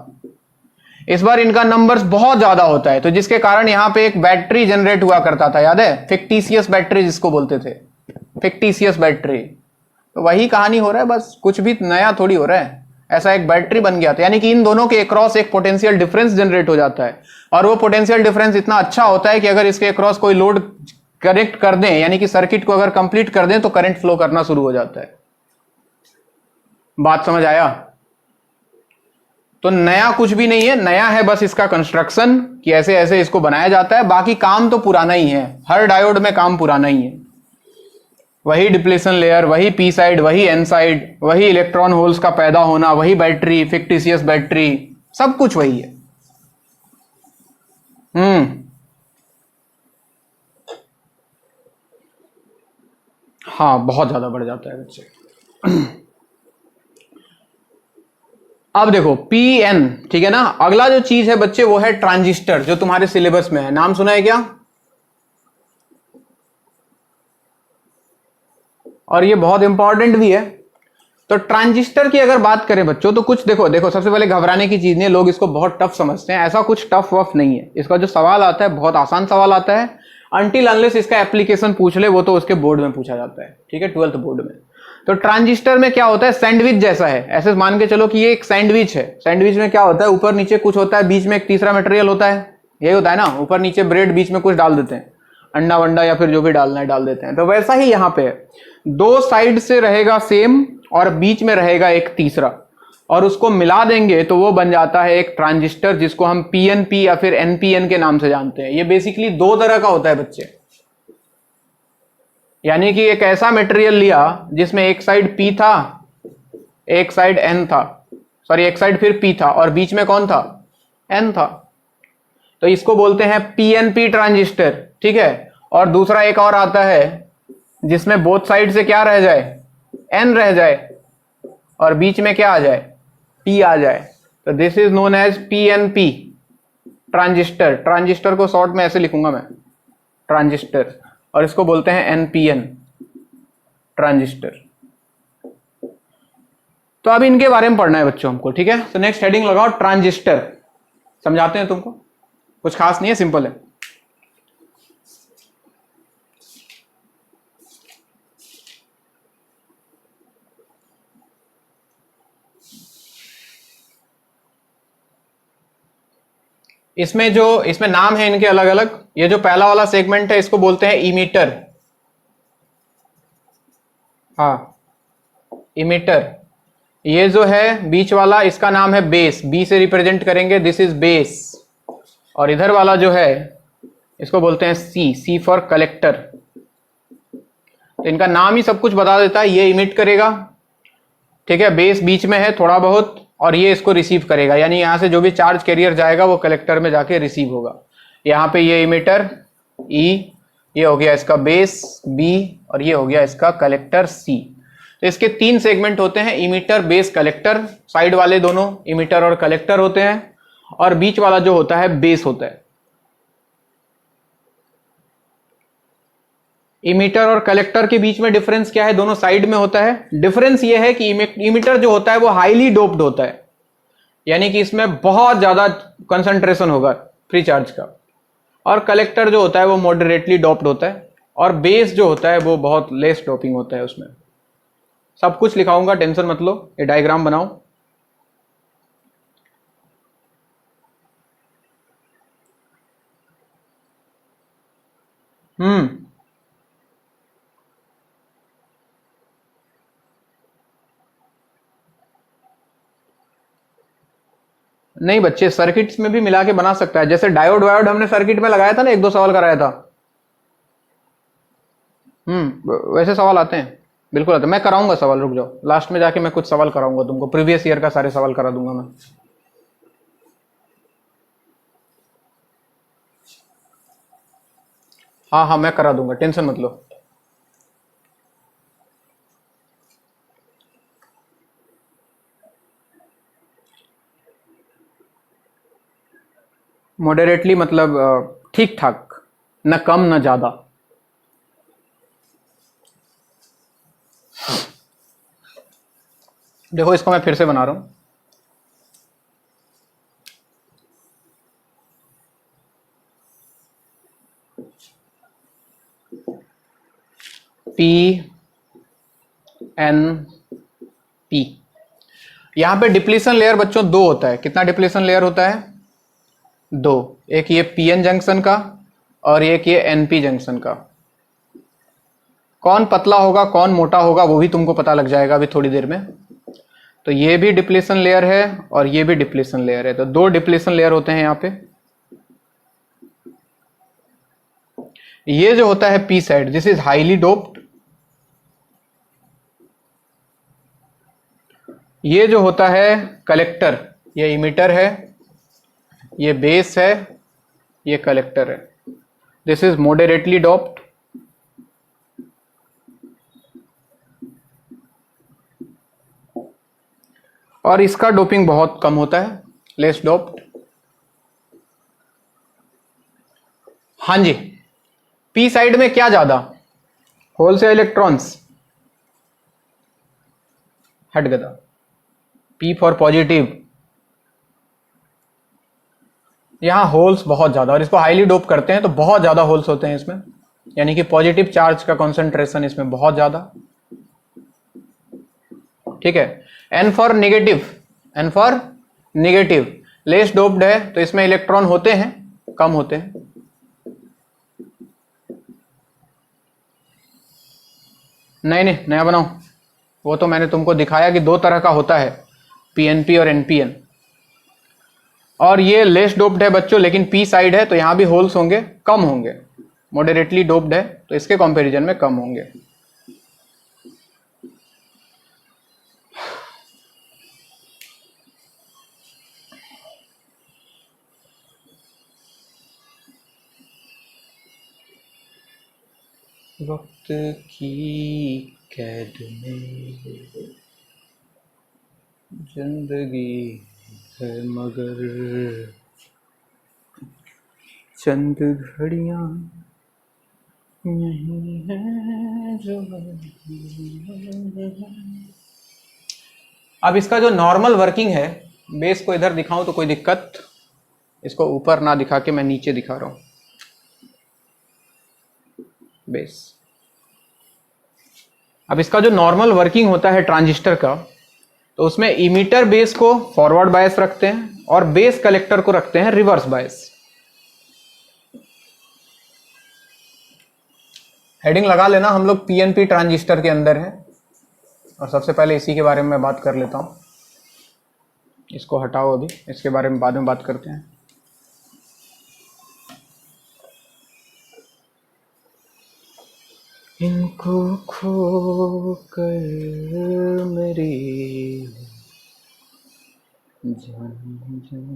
इस बार इनका नंबर्स बहुत ज्यादा होता है, तो जिसके कारण यहां पे एक बैटरी जनरेट हुआ करता था, याद है? फिक्टिशियस बैटरी जिसको बोलते थे, फिक्टिशियस बैटरी. तो वही कहानी हो रहा है, बस कुछ भी नया थोड़ी हो रहा है. ऐसा एक बैटरी बन गया था, यानी कि इन दोनों के अक्रॉस एक पोटेंशियल डिफरेंस जनरेट हो जाता है, और वो पोटेंशियल डिफरेंस इतना अच्छा होता है कि अगर इसके अक्रॉस कोई लोड कनेक्ट कर दें, यानी कि सर्किट को अगर कंप्लीट कर दें, तो करंट फ्लो करना शुरू हो जाता है. बात समझ आया? तो नया कुछ भी नहीं है, नया है बस इसका कंस्ट्रक्शन कि ऐसे ऐसे इसको बनाया जाता है. बाकी काम तो पुराना ही है, हर डायोड में काम पुराना ही है. वही डिप्लेशन लेयर, वही पी साइड, वही एन साइड, वही इलेक्ट्रॉन होल्स का पैदा होना, वही बैटरी, फिक्टिशियस बैटरी, सब कुछ वही है. हम्म, हाँ बहुत ज्यादा बढ़ जाता है बच्चे। अब देखो पी एन, ठीक है ना। अगला जो चीज है बच्चे वो है ट्रांजिस्टर, जो तुम्हारे सिलेबस में है। नाम सुना है क्या? और ये बहुत इंपॉर्टेंट भी है। तो ट्रांजिस्टर की अगर बात करें बच्चों, तो कुछ देखो देखो, सबसे पहले घबराने की चीज नहीं है, लोग इसको बहुत टफ समझते हैं। ऐसा कुछ टफ वफ नहीं है। इसका जो सवाल आता है बहुत आसान सवाल आता है। अनटिल अनलेस इसका एप्लीकेशन पूछ ले, वो तो उसके बोर्ड में पूछा जाता है, ठीक है, 12th बोर्ड में। तो ट्रांजिस्टर में क्या होता है, सैंडविच जैसा है। ऐसे मान के चलो कि ये एक सैंडविच है। सैंडविच में क्या होता है, ऊपर नीचे कुछ होता है, बीच में एक तीसरा मटेरियल होता है। यही होता है ना, ऊपर नीचे ब्रेड, बीच में कुछ डाल देते हैं, अंडा वंडा या फिर जो भी डालना है डाल देते हैं। तो वैसा ही यहां पे है, दो साइड से रहेगा सेम और बीच में रहेगा एक तीसरा, और उसको मिला देंगे तो वो बन जाता है एक ट्रांजिस्टर, जिसको हम पीएनपी या फिर एनपीएन के नाम से जानते हैं। ये बेसिकली दो तरह का होता है बच्चे। यानी कि एक ऐसा मटेरियल लिया जिसमें एक साइड पी था, एक साइड एन था, सॉरी एक साइड फिर पी था और बीच में कौन था, एन था। तो इसको बोलते हैं पीएनपी ट्रांजिस्टर, ठीक है। और दूसरा एक और आता है जिसमें बोथ साइड से क्या रह जाए, एन रह जाए, और बीच में क्या आ जाए, पी आ जाए। तो this is known as PNP transistor. Transistor को शॉर्ट में ऐसे लिखूंगा मैं, ट्रांजिस्टर, और इसको बोलते हैं एनपीएन ट्रांजिस्टर। तो अब इनके बारे में पढ़ना है बच्चों हमको, ठीक है। तो नेक्स्ट हेडिंग लगाओ ट्रांजिस्टर। समझाते हैं तुमको, कुछ खास नहीं है, सिंपल है। इसमें नाम है इनके अलग अलग। ये जो पहला वाला सेगमेंट है इसको बोलते हैं इमीटर। हाँ, इमीटर। ये जो है बीच वाला, इसका नाम है बेस, बी से रिप्रेजेंट करेंगे, दिस इज बेस। और इधर वाला जो है इसको बोलते हैं सी, सी फॉर कलेक्टर। तो इनका नाम ही सब कुछ बता देता है। ये इमिट करेगा, ठीक है, बेस बीच में है थोड़ा बहुत, और ये इसको रिसीव करेगा। यानी यहां से जो भी चार्ज कैरियर जाएगा वो कलेक्टर में जाके रिसीव होगा। यहाँ पे ये इमिटर ई, ये हो गया इसका बेस बी, और ये हो गया इसका कलेक्टर सी। तो इसके तीन सेगमेंट होते हैं, इमिटर बेस कलेक्टर। साइड वाले दोनों इमिटर और कलेक्टर होते हैं, और बीच वाला जो होता है बेस होता है। इमीटर और कलेक्टर के बीच में डिफरेंस क्या है, दोनों साइड में होता है। डिफरेंस ये है कि इमीटर जो होता है वो हाईली डोप्ड होता है, यानी कि इसमें बहुत ज्यादा कंसंट्रेशन होगा फ्री चार्ज का। और कलेक्टर जो होता है वो मॉडरेटली डोप्ड होता है। और बेस जो होता है वो बहुत लेस डोपिंग होता है उसमें। सब कुछ लिखाऊंगा, टेंशन मत लो। ये डायग्राम बनाओ। नहीं बच्चे, सर्किट्स में भी मिला के बना सकता है। जैसे डायोड वायोड हमने सर्किट में लगाया था ना, एक दो सवाल कराया था। वैसे सवाल आते हैं, बिल्कुल आते हैं। मैं कराऊंगा सवाल, रुक जाओ, लास्ट में जाके मैं कुछ सवाल कराऊंगा तुमको, प्रीवियस ईयर का सारे सवाल करा दूंगा मैं। हाँ हाँ, मैं करा दूंगा, टेंशन मत लो। मॉडरेटली मतलब ठीक ठाक, न कम न ज्यादा। देखो इसको मैं फिर से बना रहा हूं। P n p. यहां पे डिप्लीशन लेयर बच्चों दो होता है। कितना डिप्लीशन लेयर होता है, दो। एक ये पीएन जंक्शन का और एक ये एनपी जंक्शन का। कौन पतला होगा कौन मोटा होगा वो भी तुमको पता लग जाएगा अभी थोड़ी देर में। तो ये भी डिप्लीशन लेयर है और ये भी डिप्लीशन लेयर है। तो दो डिप्लीशन लेयर होते हैं यहां पे। ये जो होता है P side, this is highly doped. ये जो होता है कलेक्टर, ये इमिटर है, ये बेस है, ये कलेक्टर है, दिस इज मॉडरेटली डोप्ड, और इसका डोपिंग बहुत कम होता है, लेस डोप्ड। हाँ जी, पी साइड में क्या ज्यादा, होल से इलेक्ट्रॉन्स, हट गया, पी फॉर पॉजिटिव, यहां होल्स बहुत ज्यादा, और इसको हाईली डोप करते हैं तो बहुत ज्यादा होल्स होते हैं इसमें, यानी कि पॉजिटिव चार्ज का कॉन्सेंट्रेशन इसमें बहुत ज्यादा। ठीक है, n for negative, n for negative, less doped है तो इसमें इलेक्ट्रॉन होते हैं, कम होते हैं। नहीं नहीं, नया बनाओ, वो तो मैंने तुमको दिखाया कि दो तरह का होता है, पीएनपी और एनपीएन, और ये लेस डोप्ड है बच्चों, लेकिन पी साइड है तो यहां भी होल्स होंगे, कम होंगे, मॉडरेटली डोप्ड है तो इसके कंपैरिजन में कम होंगे। वक्त की कैद में जिंदगी है मगर चंद घड़ियां नहीं है जो। अब इसका जो नॉर्मल वर्किंग है, बेस को इधर दिखाऊं तो कोई दिक्कत, इसको ऊपर ना दिखा के मैं नीचे दिखा रहा हूं, बेस। अब इसका जो नॉर्मल वर्किंग होता है ट्रांजिस्टर का, तो उसमें इमीटर बेस को फॉरवर्ड बायस रखते हैं और बेस कलेक्टर को रखते हैं रिवर्स बायस। हेडिंग लगा लेना, हम लोग पीएनपी ट्रांजिस्टर के अंदर है, और सबसे पहले इसी के बारे में मैं बात कर लेता हूं। इसको हटाओ अभी, इसके बारे में बाद में बात करते हैं। इनको खो कर मेरी जान जान।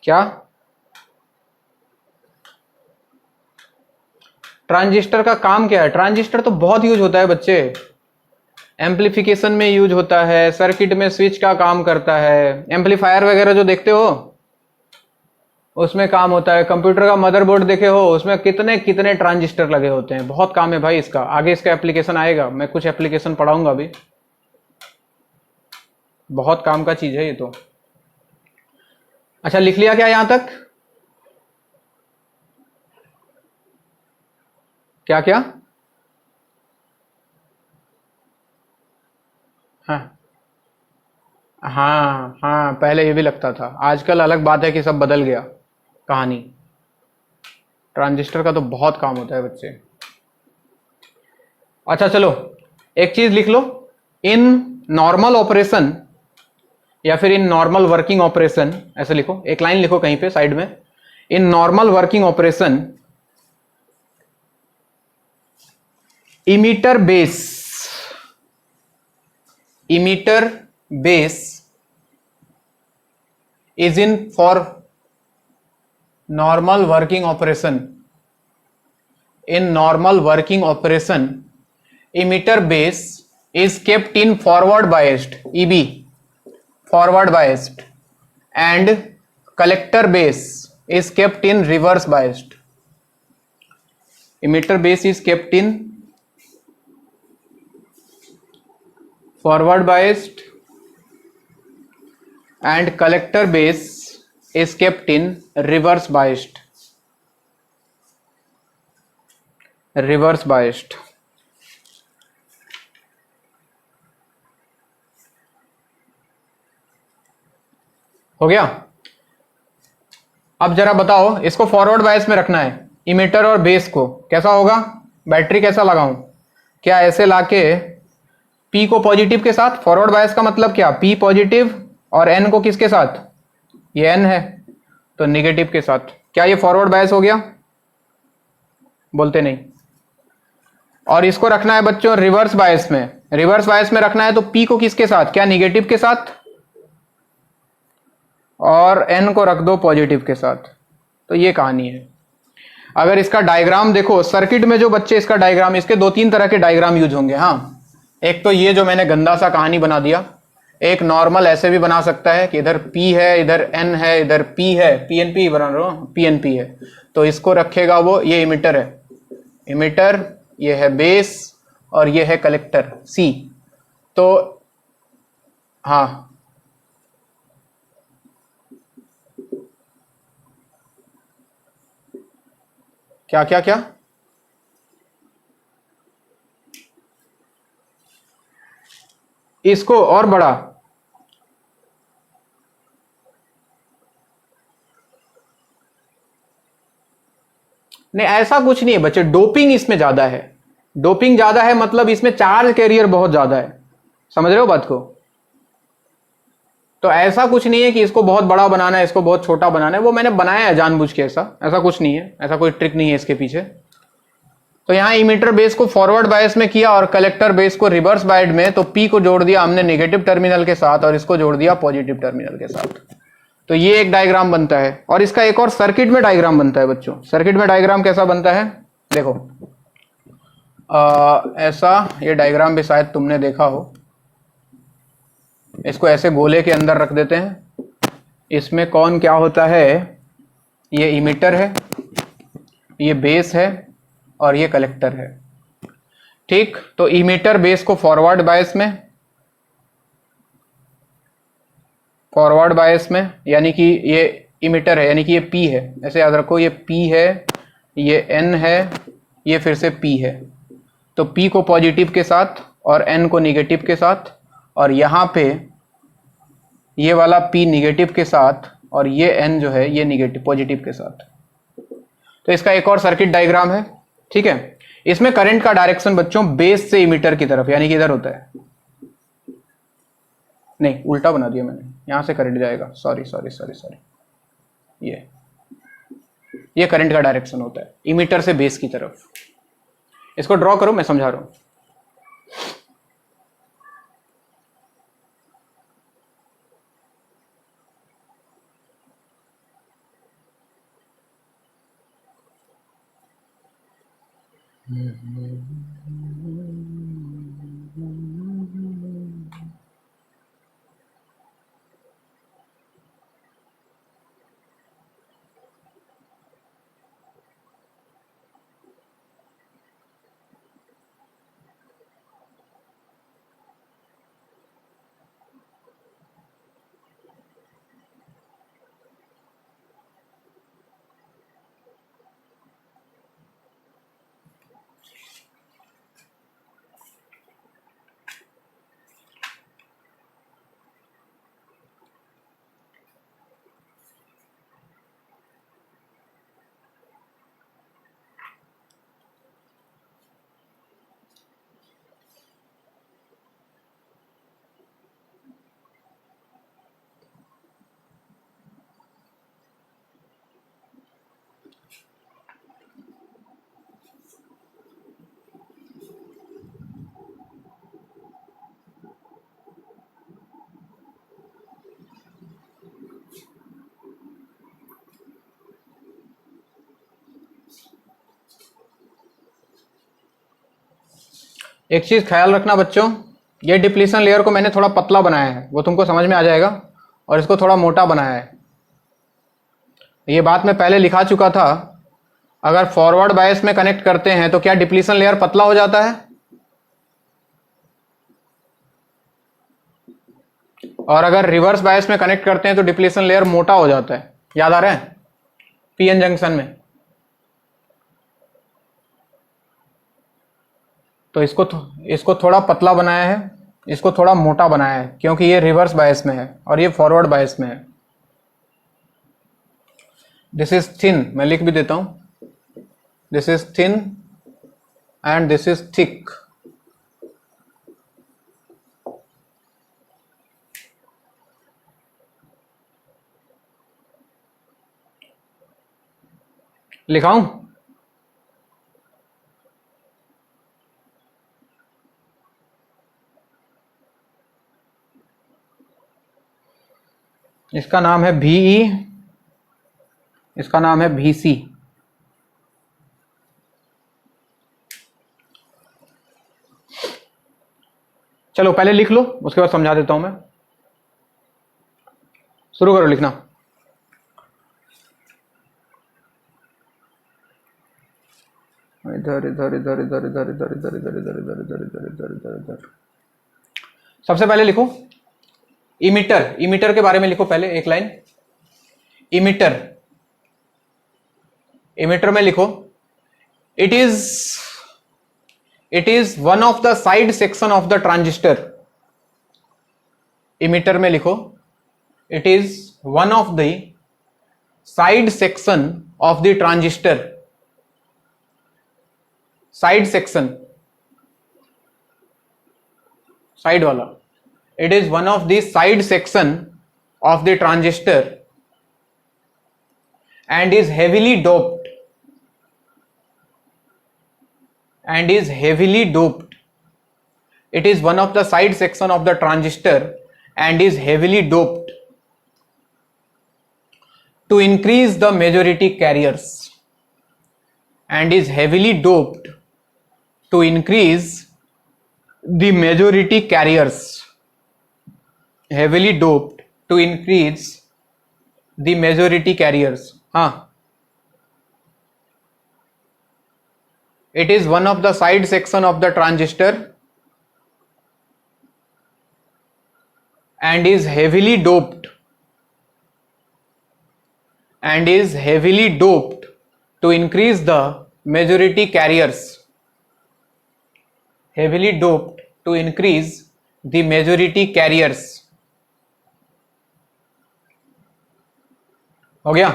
क्या ट्रांजिस्टर का काम क्या है? ट्रांजिस्टर तो बहुत यूज होता है बच्चे, एम्पलीफिकेशन में यूज होता है, सर्किट में स्विच का काम करता है, एम्पलीफायर वगैरह जो देखते हो उसमें काम होता है, कंप्यूटर का मदरबोर्ड देखे हो उसमें कितने कितने ट्रांजिस्टर लगे होते हैं। बहुत काम है भाई इसका, आगे इसका एप्लीकेशन आएगा, मैं कुछ एप्लीकेशन पढ़ाऊंगा अभी, बहुत काम का चीज है ये तो। अच्छा, लिख लिया क्या यहां तक? क्या क्या? हाँ हाँ हाँ, पहले ये भी लगता था, आजकल अलग बात है कि सब बदल गया कहानी। ट्रांजिस्टर का तो बहुत काम होता है बच्चे। अच्छा चलो, एक चीज लिख लो, इन नॉर्मल ऑपरेशन या फिर इन नॉर्मल वर्किंग ऑपरेशन, ऐसे लिखो, एक लाइन लिखो कहीं पे साइड में, in normal working operation emitter base is in for normal working operation. In normal working operation, emitter base is kept in forward biased, EB, forward biased, and collector base is kept in reverse biased. Emitter base is kept in forward biased and collector base is kept in reverse biased. Reverse biased. हो गया? अब जरा बताओ, इसको forward bias में रखना है, emitter और बेस को, कैसा होगा? बैटरी कैसा लगाऊं? क्या ऐसे लाके P को पॉजिटिव के साथ, फॉरवर्ड बायस का मतलब क्या, P पॉजिटिव, और N को किसके साथ, ये N है तो निगेटिव के साथ, क्या ये फॉरवर्ड बायस हो गया? बोलते नहीं। और इसको रखना है बच्चों रिवर्स बायस में, रिवर्स बायस में रखना है तो पी को किसके साथ, क्या निगेटिव के साथ, और एन को रख दो पॉजिटिव के साथ। तो ये कहानी है। अगर इसका डायग्राम देखो सर्किट में, जो बच्चे इसका डायग्राम, इसके दो तीन तरह के डायग्राम यूज होंगे। हाँ, एक तो ये जो मैंने गंदा सा कहानी बना दिया, एक नॉर्मल ऐसे भी बना सकता है कि इधर P है, इधर N है, इधर P है, PNP बना रहा हूं, PNP है, तो इसको रखेगा वो, ये इमिटर है, इमिटर, ये है बेस, और ये है कलेक्टर C। तो हाँ, क्या क्या क्या, इसको और बड़ा, नहीं ऐसा कुछ नहीं है बच्चे, डोपिंग इसमें ज्यादा है, डोपिंग ज्यादा है मतलब इसमें चार्ज कैरियर बहुत ज्यादा है, समझ रहे हो बात को। तो ऐसा कुछ नहीं है कि इसको बहुत बड़ा बनाना है, इसको बहुत छोटा बनाना है, वो मैंने बनाया है जानबूझ के, ऐसा ऐसा कुछ नहीं है, ऐसा कोई ट्रिक नहीं है इसके पीछे। तो यहाँ इमीटर बेस को फॉरवर्ड बायस में किया और कलेक्टर बेस को रिवर्स बायस में, तो पी को जोड़ दिया हमने नेगेटिव टर्मिनल के साथ और इसको जोड़ दिया पॉजिटिव टर्मिनल के साथ। तो ये एक डायग्राम बनता है। और इसका एक और सर्किट में डायग्राम बनता है बच्चों। सर्किट में डायग्राम कैसा बनता है, देखो ऐसा, ये डायग्राम भी शायद तुमने देखा हो। इसको ऐसे गोले के अंदर रख देते हैं, इसमें कौन क्या होता है, ये इमीटर है, ये बेस है, और ये कलेक्टर है। ठीक, तो इमीटर बेस को फॉरवर्ड बायस में, फॉरवर्ड बायस में, यानी कि ये इमीटर है, यानी कि ये P है, ऐसे याद रखो, ये P है, ये N है, ये फिर से P है। तो P को पॉजिटिव के साथ और N को निगेटिव के साथ, और यहाँ पे ये वाला P निगेटिव के साथ और ये N जो है ये निगेटिव पॉजिटिव के साथ। तो इसका एक और सर्किट डायग्राम है। ठीक है, इसमें करंट का डायरेक्शन बच्चों बेस से इमीटर की तरफ, यानी कि इधर होता है, नहीं उल्टा बना दिया मैंने, यहां से करंट जाएगा, सॉरी सॉरी सॉरी सॉरी, ये करंट का डायरेक्शन होता है इमीटर से बेस की तरफ। इसको ड्रॉ करो, मैं समझा रहा हूं। एक चीज ख्याल रखना बच्चों, ये डिप्लीशन लेयर को मैंने थोड़ा पतला बनाया है, वो तुमको समझ में आ जाएगा, और इसको थोड़ा मोटा बनाया है। ये बात मैं पहले लिखा चुका था। अगर फॉरवर्ड बायस में कनेक्ट करते हैं तो क्या डिप्लीशन लेयर पतला हो जाता है, और अगर रिवर्स बायस में कनेक्ट करते हैं तो डिप्लीशन लेयर मोटा हो जाता है। याद आ रहा है पीएन जंक्शन में। तो इसको थोड़ा पतला बनाया है, इसको थोड़ा मोटा बनाया है, क्योंकि ये रिवर्स बायस में है और ये फॉरवर्ड बायस में है। दिस इज थिन, मैं लिख भी देता हूं, this is thin and this is thick. लिखाऊं, इसका नाम है VE, इसका नाम है VC। चलो पहले लिख लो, उसके बाद समझा देता हूं मैं। शुरू करो लिखना। इधर इधर इधर इधर इधर इधर इधर इधर इधर इधर इधर इधर इधर इधर इधर। सबसे पहले लिखो इमिटर। इमिटर के बारे में लिखो पहले एक लाइन। इमिटर, इमिटर में लिखो it is one of the side section of the transistor. Emitter में लिखो it is one of the side section of the transistor. Side section, side वाला। It is one of the side section of the transistor and is heavily doped, and is heavily doped. It is one of the side section of the transistor and is heavily doped to increase the majority carriers, and is heavily doped to increase the majority carriers, heavily doped to increase the majority carriers. हाँ, it is one of the side section of the transistor and is heavily doped, and is heavily doped to increase the majority carriers, heavily doped to increase the majority carriers। हो गया?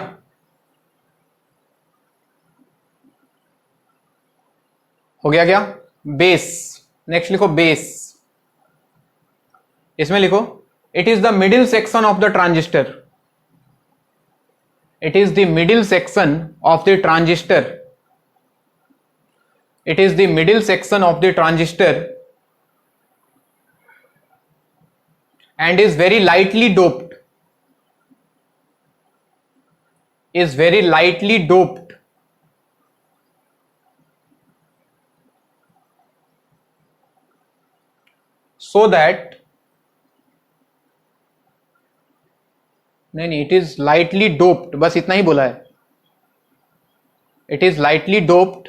हो गया क्या? Base, next लिखो base. इसमें लिखो it is the middle section of the transistor. It is the middle section of the transistor. It is the middle section of the transistor and is very lightly doped, is very lightly doped so that, नहीं, it is lightly doped, बस इतना ही बोला है। it is lightly doped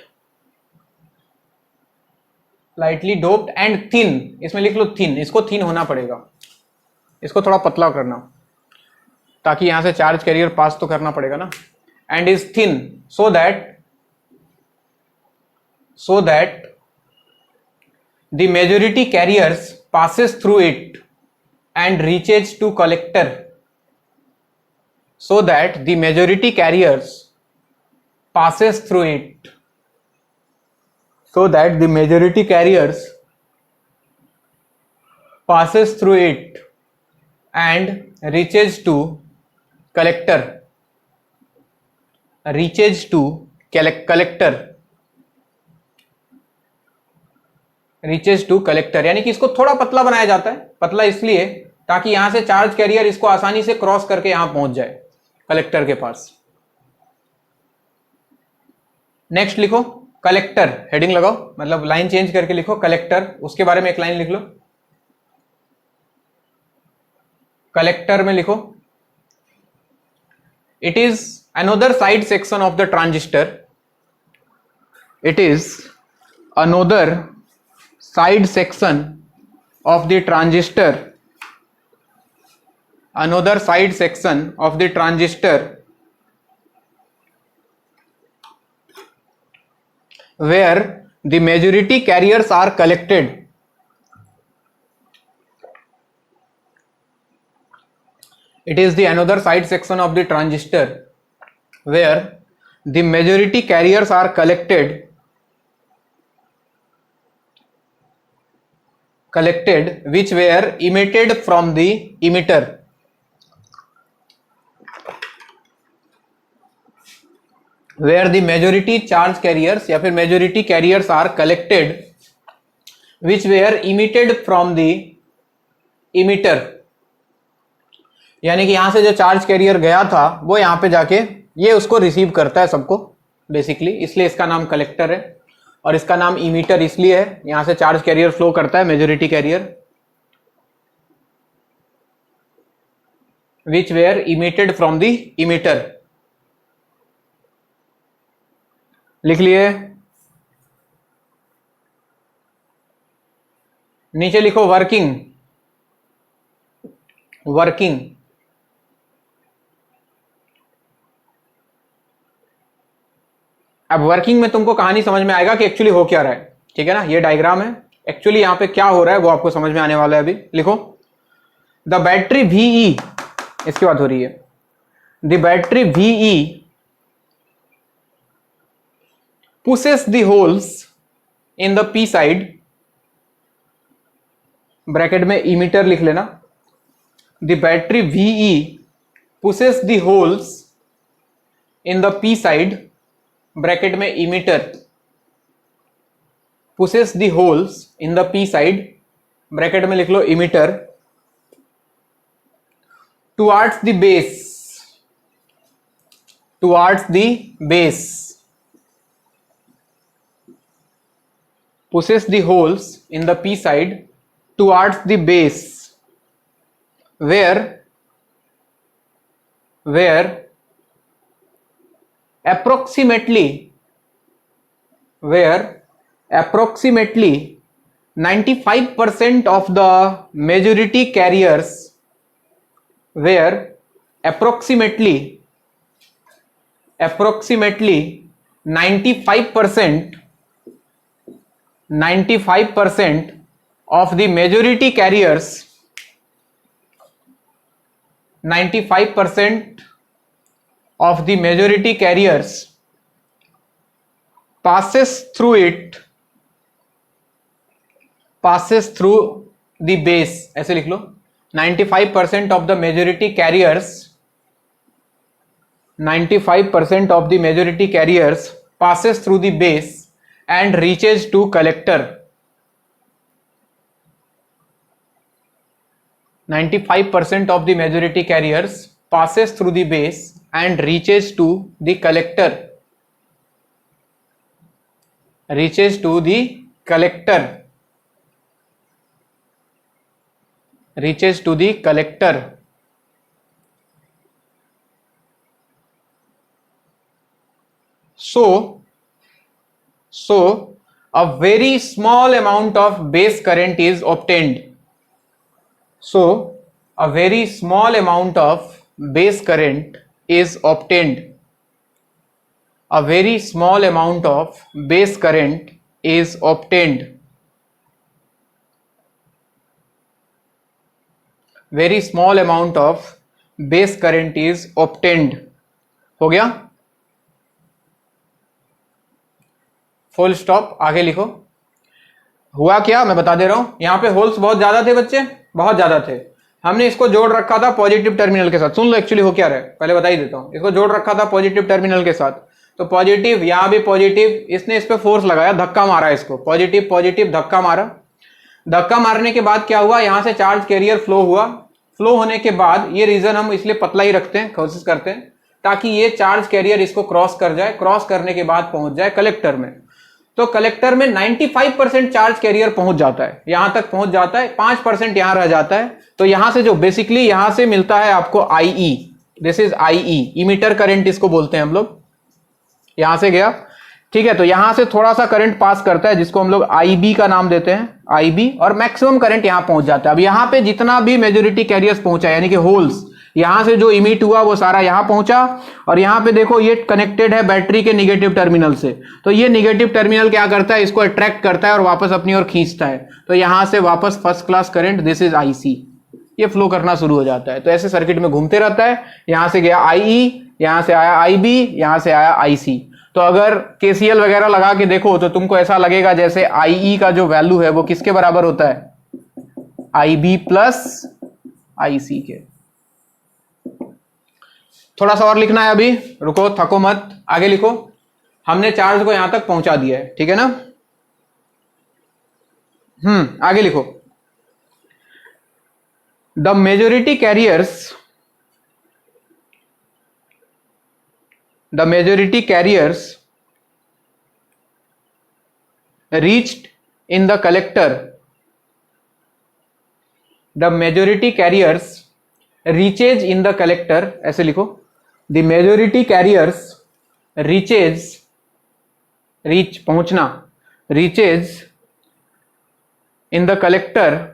and thin। इसमें लिख लो thin, इसको thin होना पड़ेगा, इसको थोड़ा पतला करना, ताकि यहां से चार्ज कैरियर पास तो करना पड़ेगा ना। And is thin so that the majority carriers passes through it and reaches to collector, so that the majority carriers passes through it, so that the majority carriers passes through it and reaches to collector, reaches to collector, reaches to collector। यानी कि इसको थोड़ा पतला बनाया जाता है। पतला इसलिए ताकि यहां से चार्ज कैरियर इसको आसानी से क्रॉस करके यहां पहुंच जाए कलेक्टर के पास। नेक्स्ट लिखो कलेक्टर, हेडिंग लगाओ, मतलब लाइन चेंज करके लिखो कलेक्टर। उसके बारे में एक लाइन लिख लो। कलेक्टर में लिखो it is another side section of the transistor, it is another side section of the transistor, another side section of the transistor where the majority carriers are collected, it is the another side section of the transistor where the majority carriers are collected which were emitted from the emitter, where the majority charge carriers या फिर majority carriers are collected which were emitted from the emitter यानी कि यहां से जो charge carrier गया था वो यहां पे जाके ये उसको रिसीव करता है सबको बेसिकली, इसलिए इसका नाम कलेक्टर है। और इसका नाम इमीटर इसलिए है, यहां से चार्ज कैरियर फ्लो करता है, majority carrier, which were emitted from the emitter। लिख लिए, नीचे लिखो वर्किंग। वर्किंग अब वर्किंग में तुमको कहानी समझ में आएगा कि एक्चुअली हो क्या रहा है, ठीक है ना। ये डायग्राम है, एक्चुअली यहां पे क्या हो रहा है वो आपको समझ में आने वाला है। अभी लिखो, द बैटरी VE, इसकी बात हो रही है, the battery VE pushes the holes in the P side, bracket में इमीटर लिख लेना, the battery VE pushes the holes in the P side, bracket में emitter pushes the holes in the P side, bracket में लिख लो emitter, towards the base, towards the base, pushes the holes in the P side towards the base, where approximately 95% of the majority carriers, where approximately 95% of the majority carriers, 95% of the majority carriers passes through the base, ऐसे लिख लो, 95% of the majority carriers, 95% of the majority carriers passes through the base and reaches to collector, 95% of the majority carriers passes through the base and reaches to the collector, reaches to the collector, reaches to the collector। So a very small amount of base current is obtained, so a very small amount of base current is obtained, a very small amount of base current is obtained, very small amount of base current is obtained। हो गया, full stop, आगे लिखो। हुआ क्या मैं बता दे रहा हूं, यहां पे होल्स बहुत ज्यादा थे बच्चे, बहुत ज्यादा थे, हमने इसको जोड़ रखा था पॉजिटिव टर्मिनल के साथ। सुन लो एक्चुअली हो क्या रहा है, पहले बता ही देता हूं। इसको जोड़ रखा था पॉजिटिव टर्मिनल के साथ, तो पॉजिटिव, यहां भी पॉजिटिव, इसने इस पे फोर्स लगाया, धक्का मारा इसको, पॉजिटिव पॉजिटिव धक्का मारा। धक्का मारने के बाद क्या हुआ, यहां से चार्ज कैरियर फ्लो हुआ। फ्लो होने के बाद ये रीजन हम इसलिए पतला ही रखते हैं, कोशिश करते हैं ताकि ये चार्ज कैरियर इसको क्रॉस कर जाए, क्रॉस करने के बाद पहुंच जाए कलेक्टर में। तो कलेक्टर में 95% चार्ज कैरियर पहुंच जाता है, यहां तक पहुंच जाता है, 5% यहां रह जाता है। तो यहां से जो बेसिकली यहां से मिलता है आपको IE, this is IE, emitter current इसको बोलते हैं हम लोग, यहां से गया, ठीक है। तो यहां से थोड़ा सा करंट पास करता है जिसको हम लोग IB का नाम देते हैं, IB, और मैक्सिमम करंट यहां पहुंच जाता है। अब यहां पे जितना भी मेजोरिटी कैरियर्स पहुंचा यानी कि होल्स, यहां से जो इमिट हुआ वो सारा यहां पहुंचा, और यहां पे देखो ये कनेक्टेड है बैटरी के निगेटिव टर्मिनल से, तो ये निगेटिव टर्मिनल क्या करता है, इसको अट्रैक्ट करता है और वापस अपनी ओर खींचता है। तो यहां से वापस first class current, this is IC, ये फ्लो करना शुरू हो जाता है। तो ऐसे सर्किट में घूमते रहता है, यहां से गया IE, यहां से आया IB, यहां से आया IC। तो अगर KCL वगैरह लगा के देखो तो तुमको ऐसा लगेगा जैसे IE का जो वैल्यू है वो किसके बराबर होता है, IB प्लस IC के। थोड़ा सा और लिखना है अभी, रुको थको मत, आगे लिखो। हमने चार्ज को यहां तक पहुंचा दिया है, ठीक है ना। आगे लिखो, the majority carriers the majority carriers reached in the collector, the majority carriers reaches in the collector, ऐसे लिखो, the majority carriers reaches, reach पहुंचना, reaches in the collector,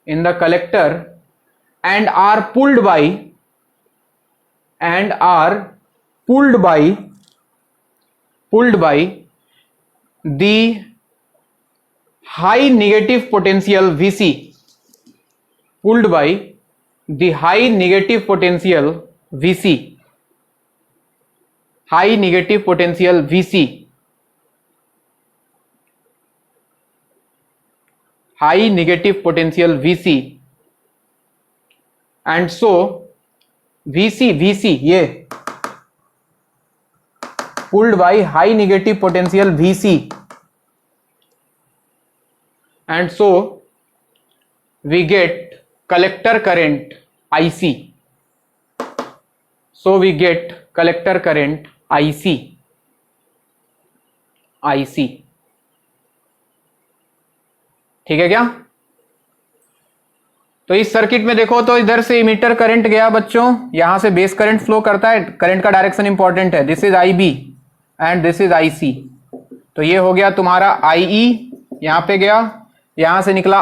in the collector and are pulled by the high negative potential VC, pulled by the high negative potential VC, high negative potential VC, high negative potential VC, and so VC ये pulled by high negative potential VC, and so we get collector current IC, so we get collector current IC, ठीक है क्या? तो इस circuit में देखो तो इधर से इमीटर करंट गया बच्चों, यहां से बेस करंट फ्लो करता है, करंट का डायरेक्शन इंपॉर्टेंट है, this is IB and this is IC, तो ये हो गया तुम्हारा IE, यहां पे गया, यहां से निकला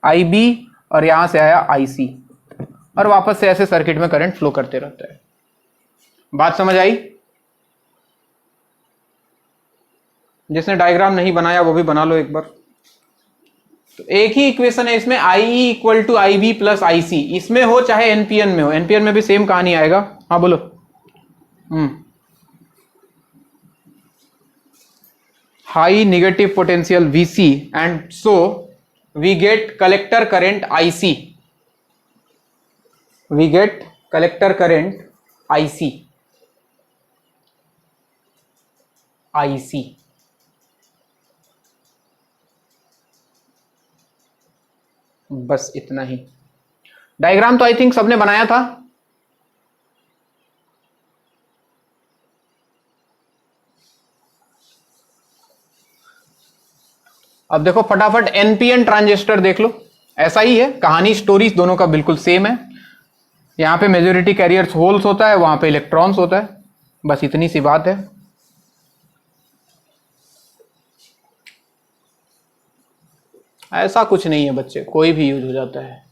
IB और यहां से आया IC, और वापस से ऐसे सर्किट में करंट फ्लो करते रहता है। बात समझ आई? जिसने डायग्राम नहीं बनाया वो भी बना लो एक बार। तो एक ही इक्वेशन है इसमें, IE equal to IB plus IC, इसमें हो चाहे NPN में हो, NPN में भी सेम कहानी आएगा। हाँ बोलो। High negative potential VC and so we get collector current IC, we get collector current IC, बस इतना ही। डायग्राम तो आई थिंक सबने बनाया था। अब देखो फटाफट NPN ट्रांजिस्टर देख लो, ऐसा ही है कहानी, स्टोरीज दोनों का बिल्कुल सेम है। यहां पे मेजोरिटी कैरियर्स होल्स होता है, वहां पे इलेक्ट्रॉन्स होता है, बस इतनी सी बात है। ऐसा कुछ नहीं है बच्चे, कोई भी यूज हो जाता है।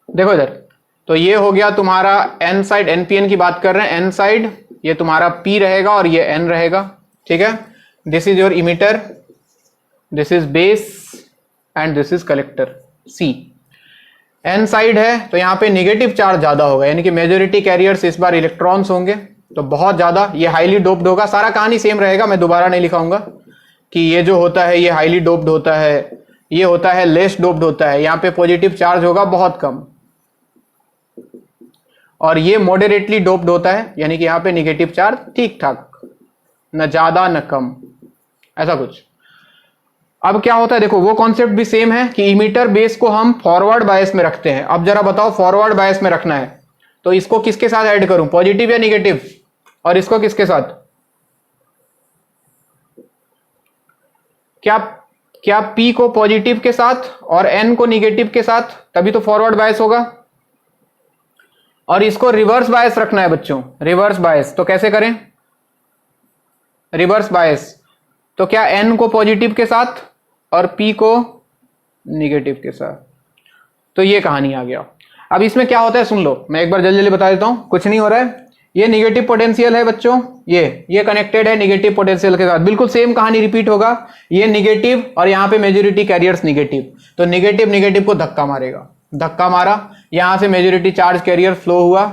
देखो इधर, तो ये हो गया तुम्हारा N साइड, NPN की बात कर रहे हैं, N साइड ये तुम्हारा P रहेगा और ये N रहेगा, ठीक है। This is your emitter, this is base and this is collector C। N side है तो यहाँ पे नेगेटिव चार्ज ज्यादा होगा, यानी कि मेजोरिटी कैरियर्स इस बार इलेक्ट्रॉन्स होंगे, तो बहुत ज्यादा, ये हाईली डोप्ड होगा। सारा कहानी सेम रहेगा, मैं दोबारा नहीं लिखाऊंगा कि ये जो होता है ये हाईली डोप्ड होता है, ये होता है लेस डोप्ड होता है। यहाँ पे पॉजिटिव चार्ज होगा बहुत कम, और ये मॉडरेटली डोप्ड होता है, यानी कि यहाँ पे नेगेटिव चार्ज ठीक ठाक, न ज्यादा न कम, ऐसा कुछ। अब क्या होता है देखो, वो कॉन्सेप्ट भी सेम है कि इमीटर बेस को हम फॉरवर्ड बायस में रखते हैं। अब जरा बताओ, फॉरवर्ड बायस में रखना है तो इसको किसके साथ ऐड करूं, पॉजिटिव या नेगेटिव, और इसको किसके साथ? क्या P को पॉजिटिव के साथ और N को नेगेटिव के साथ, तभी तो फॉरवर्ड बायस होगा। और इसको रिवर्स बायस रखना है बच्चों, रिवर्स बायस तो कैसे करें? रिवर्स बायस तो क्या N को पॉजिटिव के साथ और P को नेगेटिव के साथ, तो ये कहानी आ गया। अब इसमें क्या होता है सुन लो, मैं एक बार जल्दी जल्दी बता देता हूं, कुछ नहीं हो रहा है। ये नेगेटिव पोटेंशियल है बच्चों, ये कनेक्टेड है नेगेटिव पोटेंशियल के साथ, बिल्कुल सेम कहानी रिपीट होगा। ये नेगेटिव और यहाँ पे मेजोरिटी कैरियर्स नेगेटिव, तो नेगेटिव नेगेटिव को धक्का मारेगा, धक्का मारा, यहां से मेजोरिटी चार्ज कैरियर फ्लो हुआ,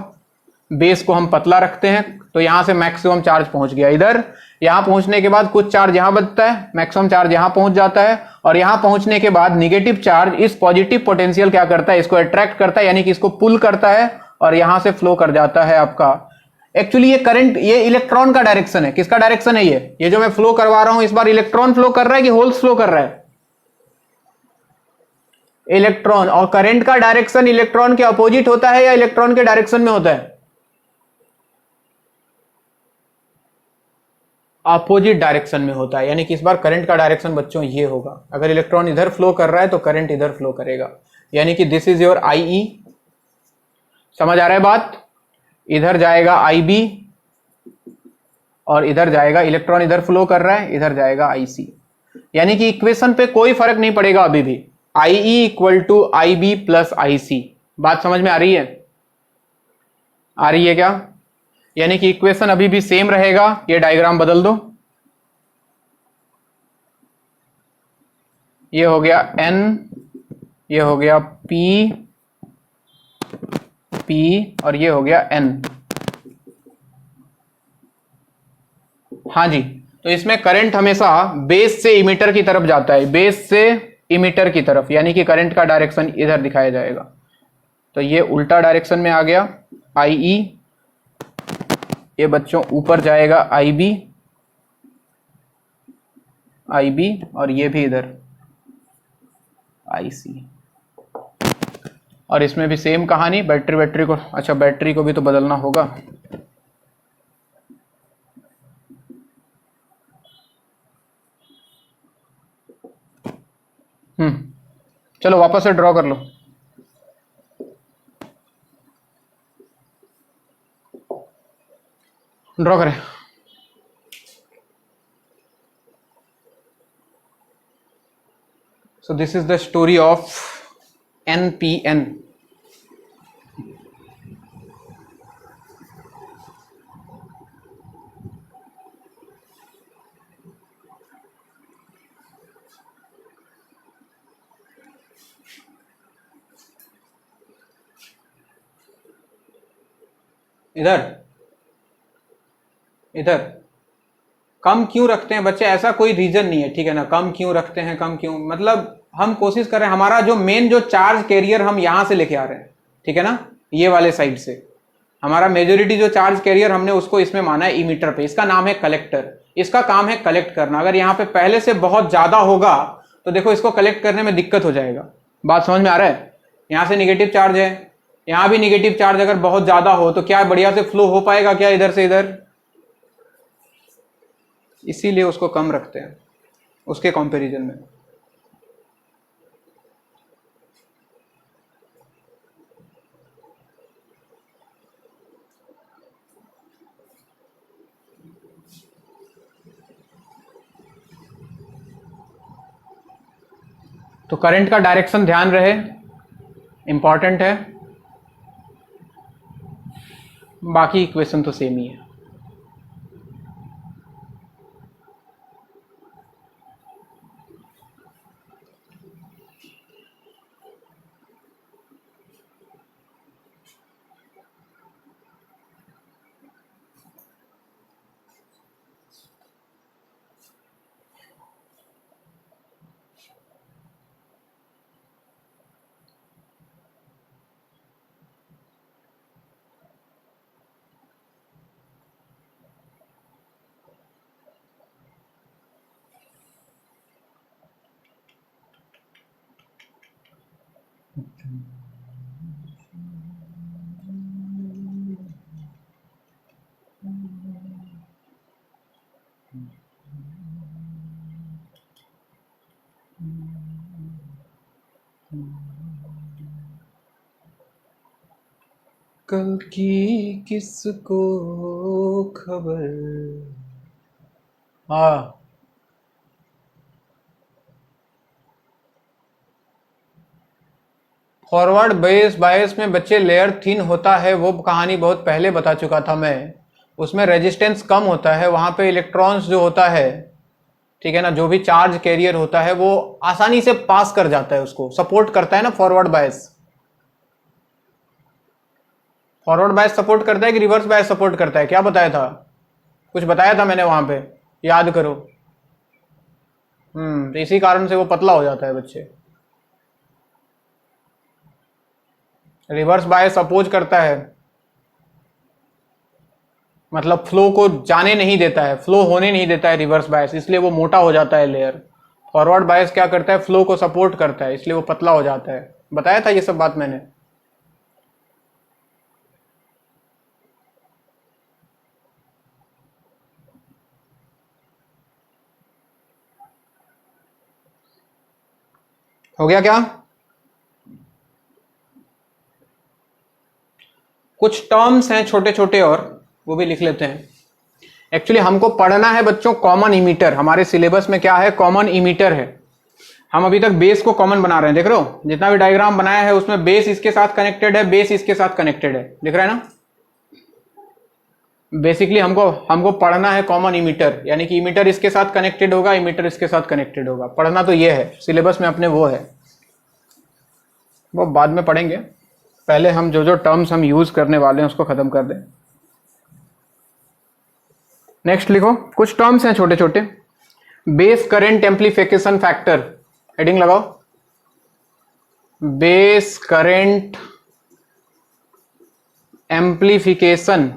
बेस को हम पतला रखते हैं तो यहां से मैक्सिमम चार्ज पहुंच गया इधर। यहां पहुंचने के बाद कुछ चार्ज यहां बचता है, मैक्सिमम चार्ज यहां पहुंच जाता है, और यहां पहुंचने के बाद नेगेटिव चार्ज इस पॉजिटिव पोटेंशियल क्या करता है, इसको अट्रैक्ट करता है, यानी कि इसको पुल करता है और यहां से फ्लो कर जाता है आपका। एक्चुअली ये करंट, ये इलेक्ट्रॉन का डायरेक्शन है। किसका डायरेक्शन है ये जो मैं फ्लो करवा रहा हूं, इस बार इलेक्ट्रॉन फ्लो कर रहा है कि होल्स फ्लो कर रहा है? इलेक्ट्रॉन, और करंट का डायरेक्शन इलेक्ट्रॉन के अपोजिट होता है या इलेक्ट्रॉन के डायरेक्शन में होता है? अपोजिट डायरेक्शन में होता है, यानी कि इस बार करंट का डायरेक्शन बच्चों ये होगा, अगर इलेक्ट्रॉन इधर फ्लो कर रहा है तो करंट इधर फ्लो करेगा, यानी कि दिस इज योर IE। समझ आ रहा है बात? इधर जाएगा IB और इधर जाएगा, इलेक्ट्रॉन इधर फ्लो कर रहा है, इधर जाएगा IC, यानी कि इक्वेशन पे कोई फर्क नहीं पड़ेगा अभी भी, IE equal to IB plus IC। बात समझ में आ रही है? आ रही है क्या? यानी कि इक्वेशन अभी भी सेम रहेगा। ये डायग्राम बदल दो, ये हो गया N, ये हो गया P और ये हो गया N। हाँ जी, तो इसमें करंट हमेशा बेस से इमीटर की तरफ जाता है, बेस से इमीटर की तरफ, यानी कि करंट का डायरेक्शन इधर दिखाया जाएगा। तो ये उल्टा डायरेक्शन में आ गया IE, ये बच्चों ऊपर जाएगा IB और ये भी इधर IC। और इसमें भी सेम कहानी, बैटरी को, अच्छा बैटरी को भी तो बदलना होगा। चलो वापस से ड्रॉ कर लो। ड्रॉ करें। So this is the story of NPN. इधर कम क्यों रखते हैं बच्चे? ऐसा कोई रीजन नहीं है, ठीक है ना। कम क्यों रखते हैं, कम क्यों, मतलब हम कोशिश कर रहे हैं, हमारा जो मेन जो चार्ज कैरियर हम यहां से लेके आ रहे हैं, ठीक है ना, ये वाले साइड से हमारा मेजोरिटी जो चार्ज कैरियर हमने उसको इसमें माना है इमीटर पे। इसका नाम है कलेक्टर, इसका काम है कलेक्ट करना। अगर यहाँ पे पहले से बहुत ज्यादा होगा तो देखो इसको कलेक्ट करने में दिक्कत हो जाएगा। बात समझ में आ रहा है? यहाँ से निगेटिव चार्ज है, यहाँ भी निगेटिव चार्ज अगर बहुत ज्यादा हो तो क्या बढ़िया से फ्लो हो पाएगा क्या इधर से इधर? इसीलिए उसको कम रखते हैं उसके कंपैरिजन में। तो करंट का डायरेक्शन ध्यान रहे, इंपॉर्टेंट है। बाकी इक्वेशन तो सेम ही है। कल की किसको खबर। हाँ, फॉरवर्ड बेस बायस में बच्चे लेयर थिन होता है, वो कहानी बहुत पहले बता चुका था मैं। उसमें रेजिस्टेंस कम होता है, वहां पे इलेक्ट्रॉन्स जो होता है, ठीक है ना, जो भी चार्ज कैरियर होता है वो आसानी से पास कर जाता है, उसको सपोर्ट करता है ना forward bias. Forward bias support करता है कि रिवर्स बायस सपोर्ट करता है? क्या बताया था? कुछ बताया था मैंने वहां पे, याद करो। तो इसी कारण से वो पतला हो जाता है बच्चे। रिवर्स बायस अपोज करता है, मतलब फ्लो को जाने नहीं देता है, फ्लो होने नहीं देता है रिवर्स बायस, इसलिए वो मोटा हो जाता है लेयर। फॉरवर्ड बायस क्या करता है, फ्लो को सपोर्ट करता है, इसलिए वो पतला हो जाता है। बताया था ये सब बात मैंने। हो गया क्या? कुछ टर्म्स हैं छोटे छोटे और वो भी लिख लेते हैं। एक्चुअली हमको पढ़ना है बच्चों कॉमन इमीटर। हमारे सिलेबस में क्या है, कॉमन इमीटर है। हम अभी तक बेस को कॉमन बना रहे हैं, देख रहे हो जितना भी डायग्राम बनाया है उसमें बेस इसके साथ कनेक्टेड है, बेस इसके साथ कनेक्टेड है, दिख रहा है ना। बेसिकली हमको पढ़ना है कॉमन इमीटर, यानी कि इमीटर इसके साथ कनेक्टेड होगा, इमीटर इसके साथ कनेक्टेड होगा। पढ़ना तो ये है, सिलेबस में अपने वो है, वो बाद में पढ़ेंगे। पहले हम जो जो टर्म्स हम यूज करने वाले हैं उसको खत्म कर दें। नेक्स्ट लिखो, कुछ टर्म्स हैं छोटे छोटे। Base current amplification factor, heading लगाओ। Base current amplification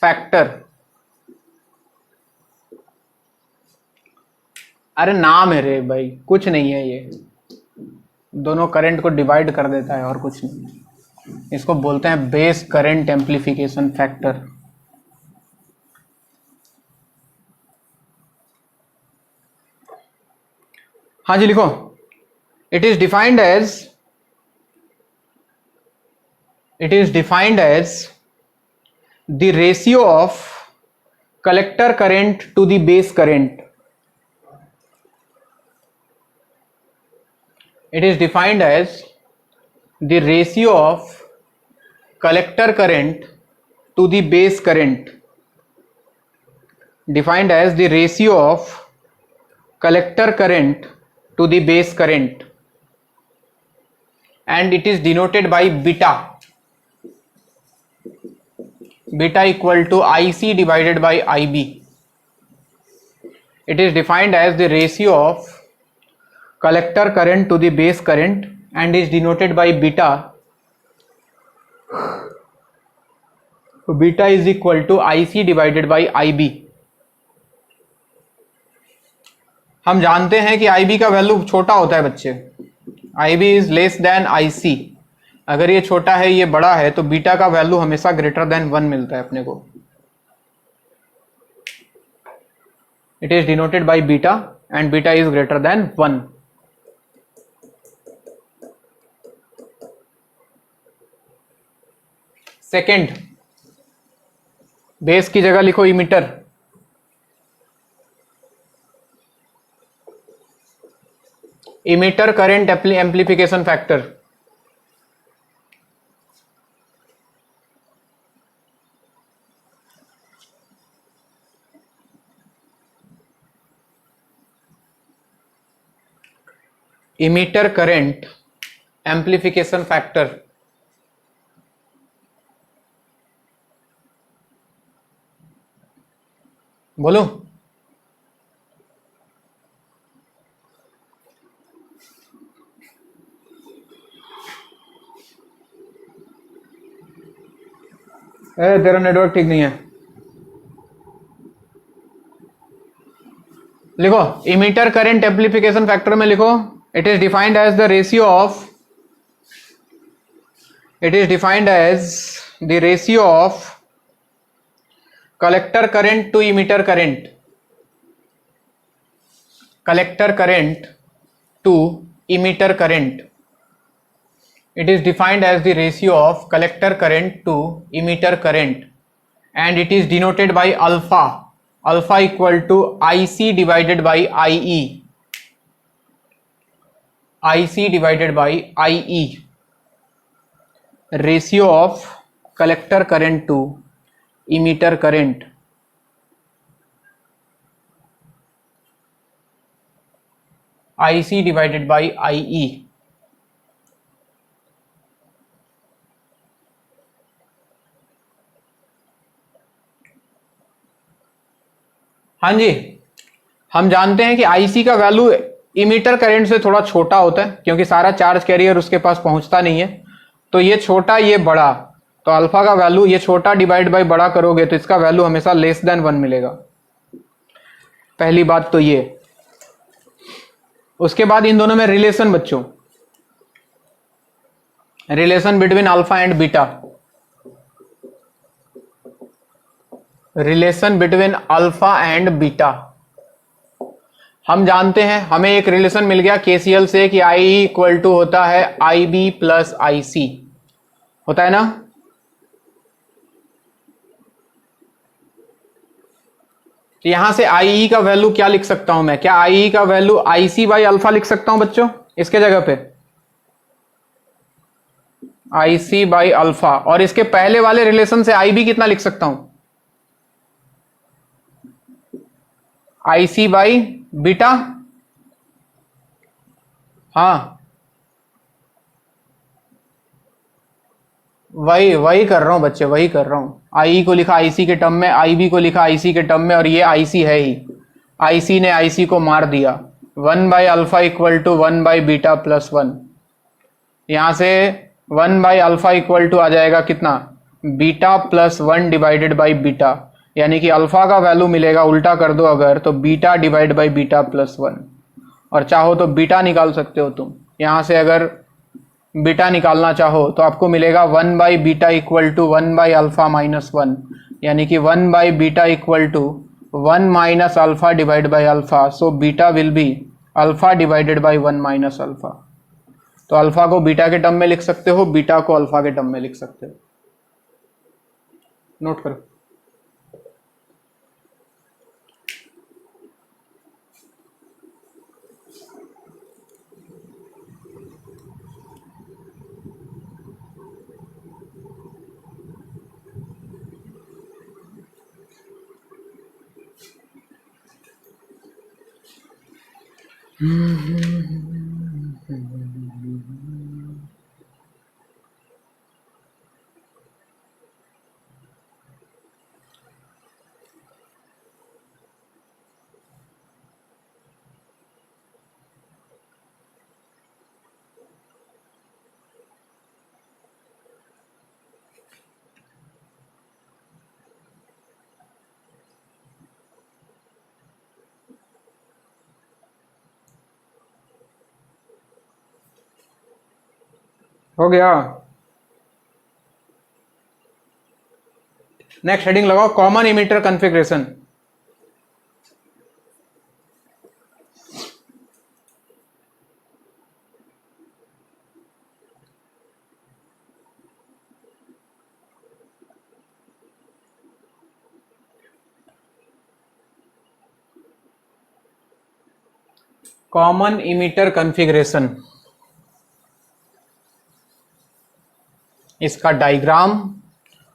factor. अरे नाम है रे भाई, कुछ नहीं है, ये दोनों करंट को डिवाइड कर देता है और कुछ नहीं। इसको बोलते हैं बेस करंट एम्प्लीफिकेशन फैक्टर। हाँ जी लिखो, it is defined as the ratio of collector current to the base current. It is defined as the ratio of collector current to the base current. Defined as the ratio of collector current to the base current, and it is denoted by beta. Beta equal to IC divided by IB. It is defined as the ratio of collector current to the base current and is denoted by beta. Beta is equal to IC divided by IB. हम जानते हैं कि IB का value छोटा होता है बच्चे, IB is less than IC। अगर ये छोटा है ये बड़ा है तो बीटा का वैल्यू हमेशा ग्रेटर देन 1 मिलता है अपने को। It is denoted by beta and beta is greater than 1। Second, base की जगह लिखो emitter. Emitter current amplification factor. Emitter current amplification factor. बोलो, तेरा नेटवर्क ठीक नहीं है। लिखो इमीटर करंट एम्प्लीफिकेशन फैक्टर में लिखो, it is defined as the ratio of collector current to emitter current. Collector current to emitter current. It is defined as the ratio of collector current to emitter current and it is denoted by alpha. Alpha equal to IC divided by IE. IC divided by IE. Ratio of collector current to emitter current. IC divided by IE. हाँ जी, हम जानते हैं कि IC का value emitter current से थोड़ा छोटा होता है क्योंकि सारा चार्ज कैरियर उसके पास पहुंचता नहीं है। तो ये छोटा ये बड़ा, तो अल्फा का वैल्यू ये छोटा डिवाइड बाय बड़ा करोगे तो इसका वैल्यू हमेशा लेस देन 1 मिलेगा। पहली बात तो ये। उसके बाद इन दोनों में रिलेशन बच्चों, relation between alpha and beta, relation between alpha and beta. हम जानते हैं, हमें एक रिलेशन मिल गया केसीएल से कि आई इक्वल टू होता है आई बी प्लस आई सी, होता है ना। तो यहां से आई का वैल्यू क्या लिख सकता हूं मैं, क्या आई का value I C by alpha लिख सकता हूं बच्चों इसके जगह पे, आई सी बाई अल्फा। और इसके पहले वाले रिलेशन से आई बी कितना लिख सकता हूं, आई सी बाई बीटा। हाँ वही वही कर रहा हूं बच्चे, वही कर रहा हूं। आई को लिखा आईसी के टर्म में, आई बी को लिखा आईसी के टर्म में, और ये आईसी है ही, आईसी ने आईसी को मार दिया। 1 by alpha equal to 1 by beta plus 1। यहां से 1 बाई अल्फा इक्वल टू आ जाएगा कितना, beta plus 1 divided by beta, यानी कि अल्फा का वैल्यू मिलेगा, उल्टा कर दो अगर तो beta divide by beta plus 1। और चाहो तो बीटा निकाल सकते हो तुम, यहां से अगर बीटा निकालना चाहो तो आपको मिलेगा 1 by beta equal to 1 by alpha minus 1, यानी कि 1 by beta equal to 1 minus alpha divide by alpha. So beta will be alpha divided by 1 minus alpha. तो अल्फा को बीटा के टर्म में लिख सकते हो, बीटा को अल्फा के टर्म में लिख सकते हो। नोट करो। हो गया। नेक्स्ट हेडिंग लगाओ, common emitter configuration. Common emitter configuration, इसका डायग्राम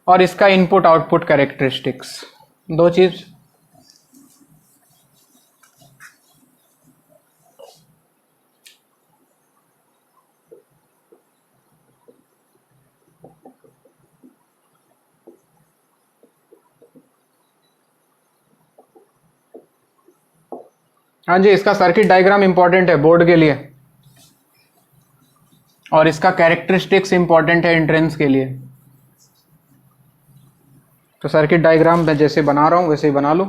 और इसका इनपुट आउटपुट कैरेक्टरिस्टिक्स, दो चीज। हाँ जी, इसका सर्किट डायग्राम इंपॉर्टेंट है बोर्ड के लिए, और इसका कैरेक्टरिस्टिक्स इंपॉर्टेंट है एंट्रेंस के लिए। तो सर्किट डायग्राम मैं जैसे बना रहा हूं वैसे ही बना लो।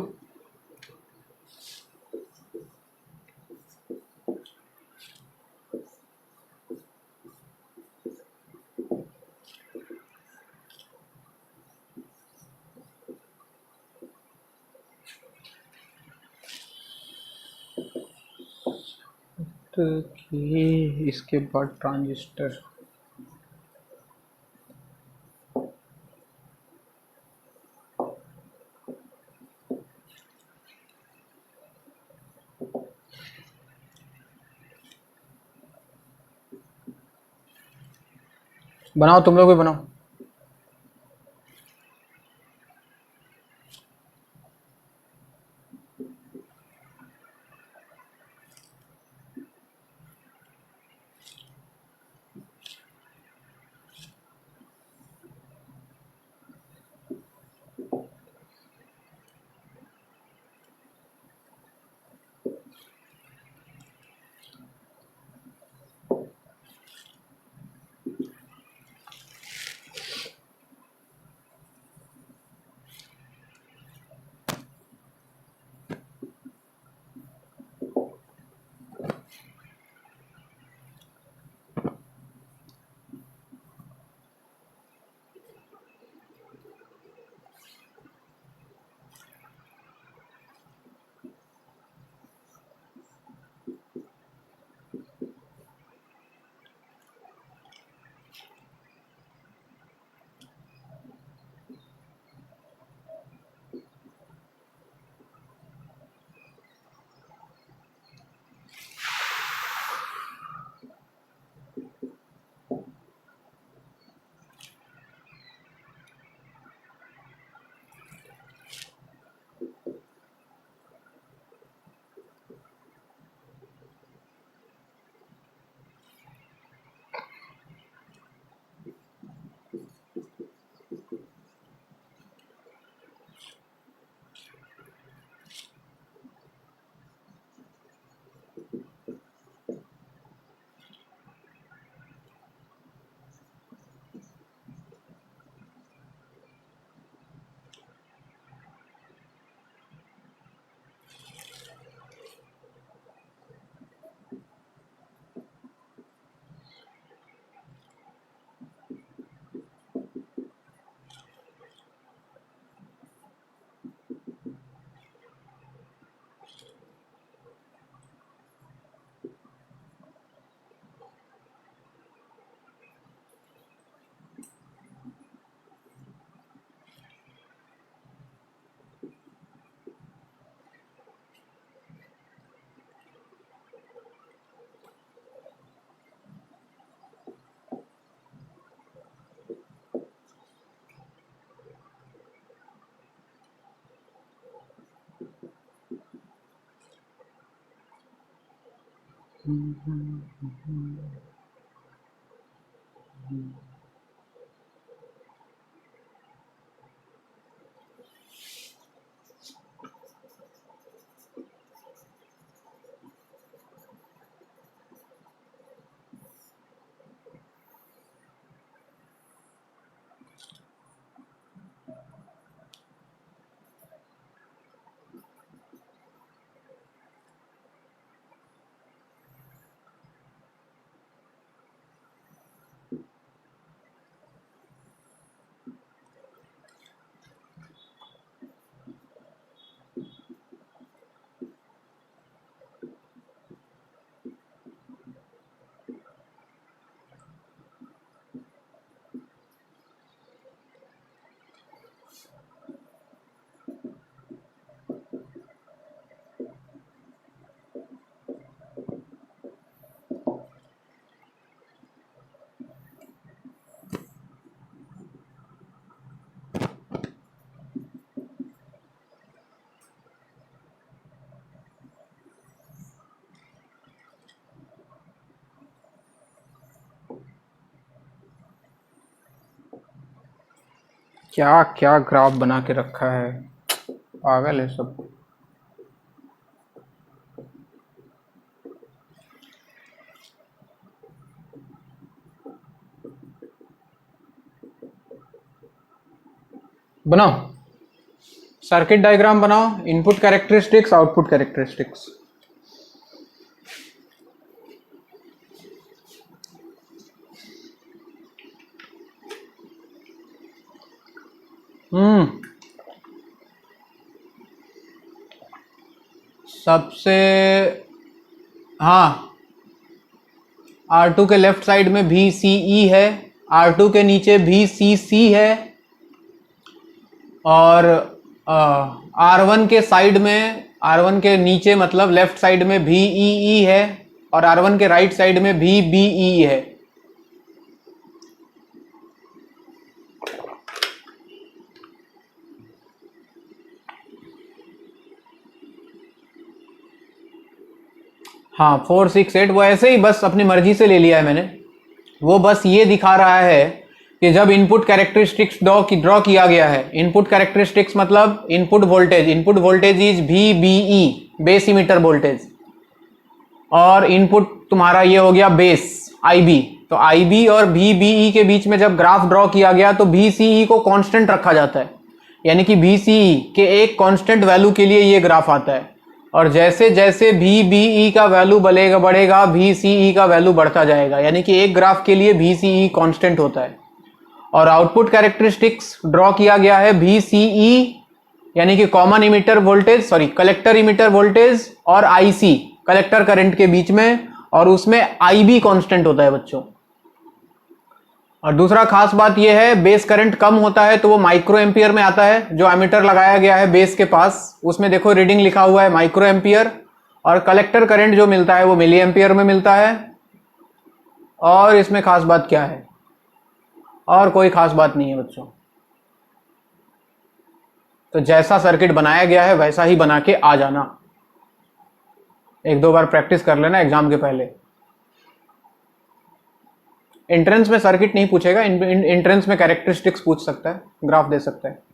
इसके बाद ट्रांजिस्टर, बनाओ तुम लोग भी बनाओ। क्या क्या ग्राफ बना के रखा है, पागल है सब। बनाओ सर्किट डायग्राम, बनाओ इनपुट कैरेक्टरिस्टिक्स आउटपुट कैरेक्टरिस्टिक्स। सबसे, हाँ, R2 के लेफ्ट साइड में VCE है, R2 के नीचे VCC है, और R1 के साइड में, R1 के नीचे मतलब लेफ्ट साइड में VEE है, और R1 के राइट साइड में VBE है। हाँ 4 6 8 वो ऐसे ही बस अपनी मर्जी से ले लिया है मैंने। वो बस ये दिखा रहा है कि जब इनपुट कैरेक्टरिस्टिक्स ड्रॉ किया गया है, इनपुट कैरेक्टरिस्टिक्स मतलब input voltage is VBE, base emitter voltage, और इनपुट तुम्हारा ये हो गया बेस IB। तो IB और VBE के बीच में जब ग्राफ ड्रॉ किया गया तो VCE को कांस्टेंट रखा जाता है, यानी कि VCE के एक कांस्टेंट वैल्यू के लिए ये ग्राफ आता है, और जैसे जैसे VBE का वैल्यू बढ़ेगा VCE का वैल्यू बढ़ता जाएगा, यानी कि एक ग्राफ के लिए VCE कांस्टेंट होता है। और आउटपुट कैरेक्टरिस्टिक्स ड्रॉ किया गया है VCE, यानी कि common emitter voltage, collector emitter voltage, और IC कलेक्टर करंट के बीच में, और उसमें IB कांस्टेंट होता है बच्चों। और दूसरा खास बात यह है, बेस करंट कम होता है तो वो माइक्रो एम्पियर में आता है। जो एमीटर लगाया गया है बेस के पास, उसमें देखो रीडिंग लिखा हुआ है माइक्रो एम्पियर, और कलेक्टर करंट जो मिलता है वो मिली एम्पियर में मिलता है। और इसमें खास बात क्या है? और कोई खास बात नहीं है बच्चों। तो जैसा सर्किट बनाया गया है वैसा ही बना के आ जाना, एक दो बार प्रैक्टिस कर लेना एग्जाम के पहले। एंट्रेंस में सर्किट नहीं पूछेगा, एंट्रेंस में कैरेक्टरिस्टिक्स पूछ सकता है, ग्राफ दे सकता है।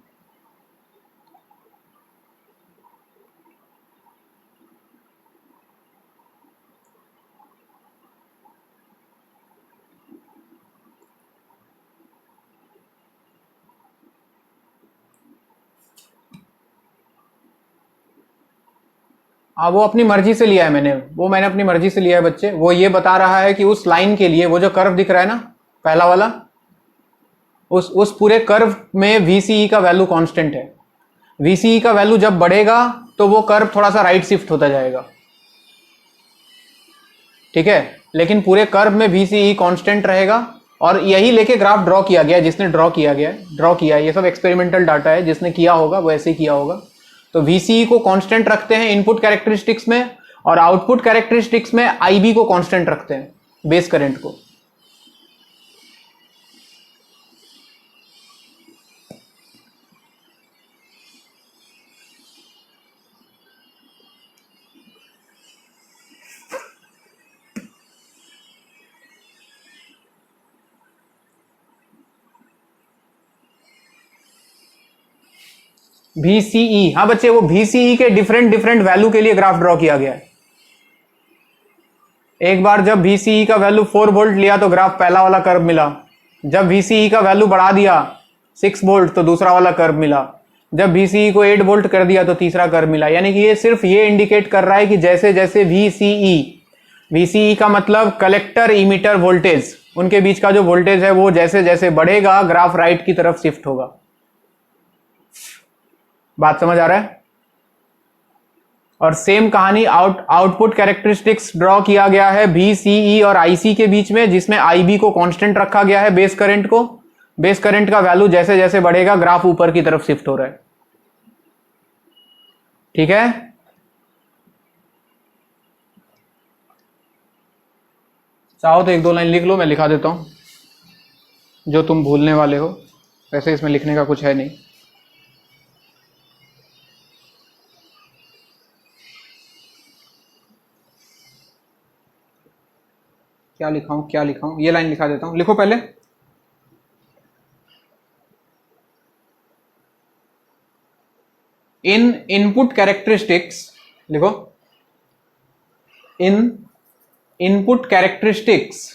वो अपनी मर्जी से लिया है मैंने अपनी मर्जी से लिया है बच्चे। वो ये बता रहा है कि उस लाइन के लिए, वो जो कर्व दिख रहा है ना पहला वाला, उस पूरे कर्व में VCE का वैल्यू कांस्टेंट है। VCE का वैल्यू जब बढ़ेगा तो वो कर्व थोड़ा सा राइट शिफ्ट होता जाएगा, ठीक है, लेकिन पूरे कर्व में VCE कांस्टेंट रहेगा। और यही लेके ग्राफ ड्रॉ किया गया, जिसने ड्रॉ किया है, ये सब एक्सपेरिमेंटल डाटा है, जिसने किया होगा वो ऐसे ही किया होगा। तो VCE को कांस्टेंट रखते हैं इनपुट कैरेक्टरिस्टिक्स में, और आउटपुट कैरेक्टरिस्टिक्स में IB को कांस्टेंट रखते हैं, बेस करंट को। VCE, हाँ बच्चे वो VCE के डिफरेंट डिफरेंट वैल्यू के लिए ग्राफ ड्रॉ किया गया है। एक बार जब VCE का वैल्यू 4 वोल्ट लिया तो ग्राफ पहला वाला कर्व मिला, जब VCE का वैल्यू बढ़ा दिया 6 वोल्ट तो दूसरा वाला कर्व मिला, जब VCE को 8 वोल्ट कर दिया तो तीसरा कर्व मिला। यानी कि ये सिर्फ ये इंडिकेट कर रहा है कि जैसे जैसे VCE का मतलब कलेक्टर इमीटर वोल्टेज, उनके बीच का जो वोल्टेज है वो जैसे जैसे बढ़ेगा ग्राफ राइट की तरफ शिफ्ट होगा। बात समझ आ रहा है? और सेम कहानी आउटपुट कैरेक्टरिस्टिक्स ड्रॉ किया गया है VCE और IC के बीच में, जिसमें IB को कांस्टेंट रखा गया है, बेस करंट को। बेस करंट का वैल्यू जैसे जैसे बढ़ेगा ग्राफ ऊपर की तरफ शिफ्ट हो रहा है। ठीक है, चाहो तो एक दो लाइन लिख लो, मैं लिखा देता हूं जो तुम भूलने वाले हो। वैसे इसमें लिखने का कुछ है नहीं। क्या लिखाऊं, ये लाइन लिखा देता हूं, लिखो पहले। इन इनपुट कैरेक्टरिस्टिक्स, लिखो, in input characteristics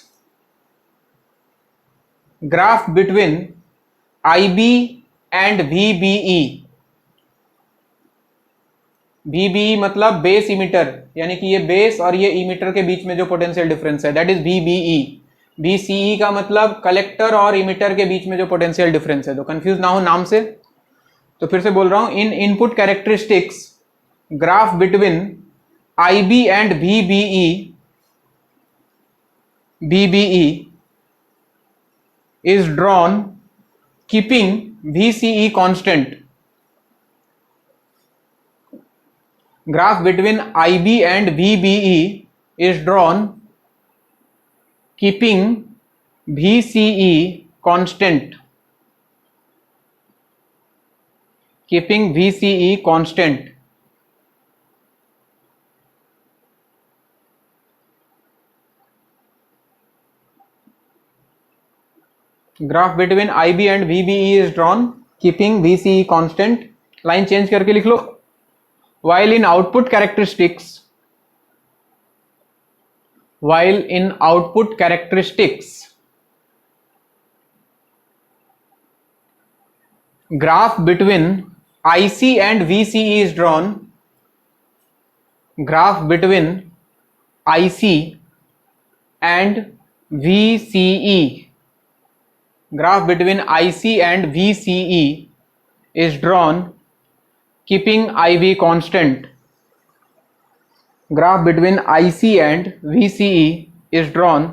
graph between IB and VBE। VBE मतलब बेस इमीटर, यानी कि ये बेस और ये इमीटर के बीच में जो पोटेंशियल डिफरेंस है, दैट इज VBE। VCE का मतलब कलेक्टर और इमीटर के बीच में जो पोटेंशियल डिफरेंस है। तो कंफ्यूज ना हो नाम से, तो फिर से बोल रहा हूं, in input characteristics graph between IB and VBE is drawn keeping VCE constant. Graph between IB and VBE is drawn keeping VCE constant. Keeping VCE constant. Graph between IB and VBE is drawn keeping VCE constant. Line change करके लिख लो, while in output characteristics graph between IC and VCE is drawn, graph between IC and VCE, graph between IC and VCE is drawn keeping IB constant. Graph between IC and VCE is drawn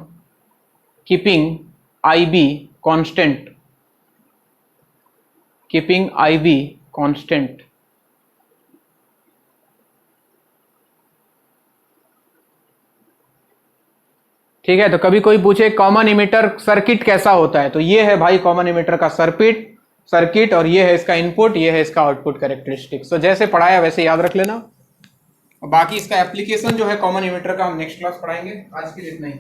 keeping IB constant. Keeping IB constant. ठीक है, तो कभी कोई पूछे common emitter circuit कैसा होता है, तो ये है भाई कॉमन इमीटर का सर्किट और ये है इसका इनपुट, ये है इसका आउटपुट कैरेक्टरिस्टिक्स। तो जैसे पढ़ाया वैसे याद रख लेना। बाकी इसका एप्लीकेशन जो है कॉमन इमीटर का हम नेक्स्ट क्लास पढ़ाएंगे। आज के लिए इतना ही।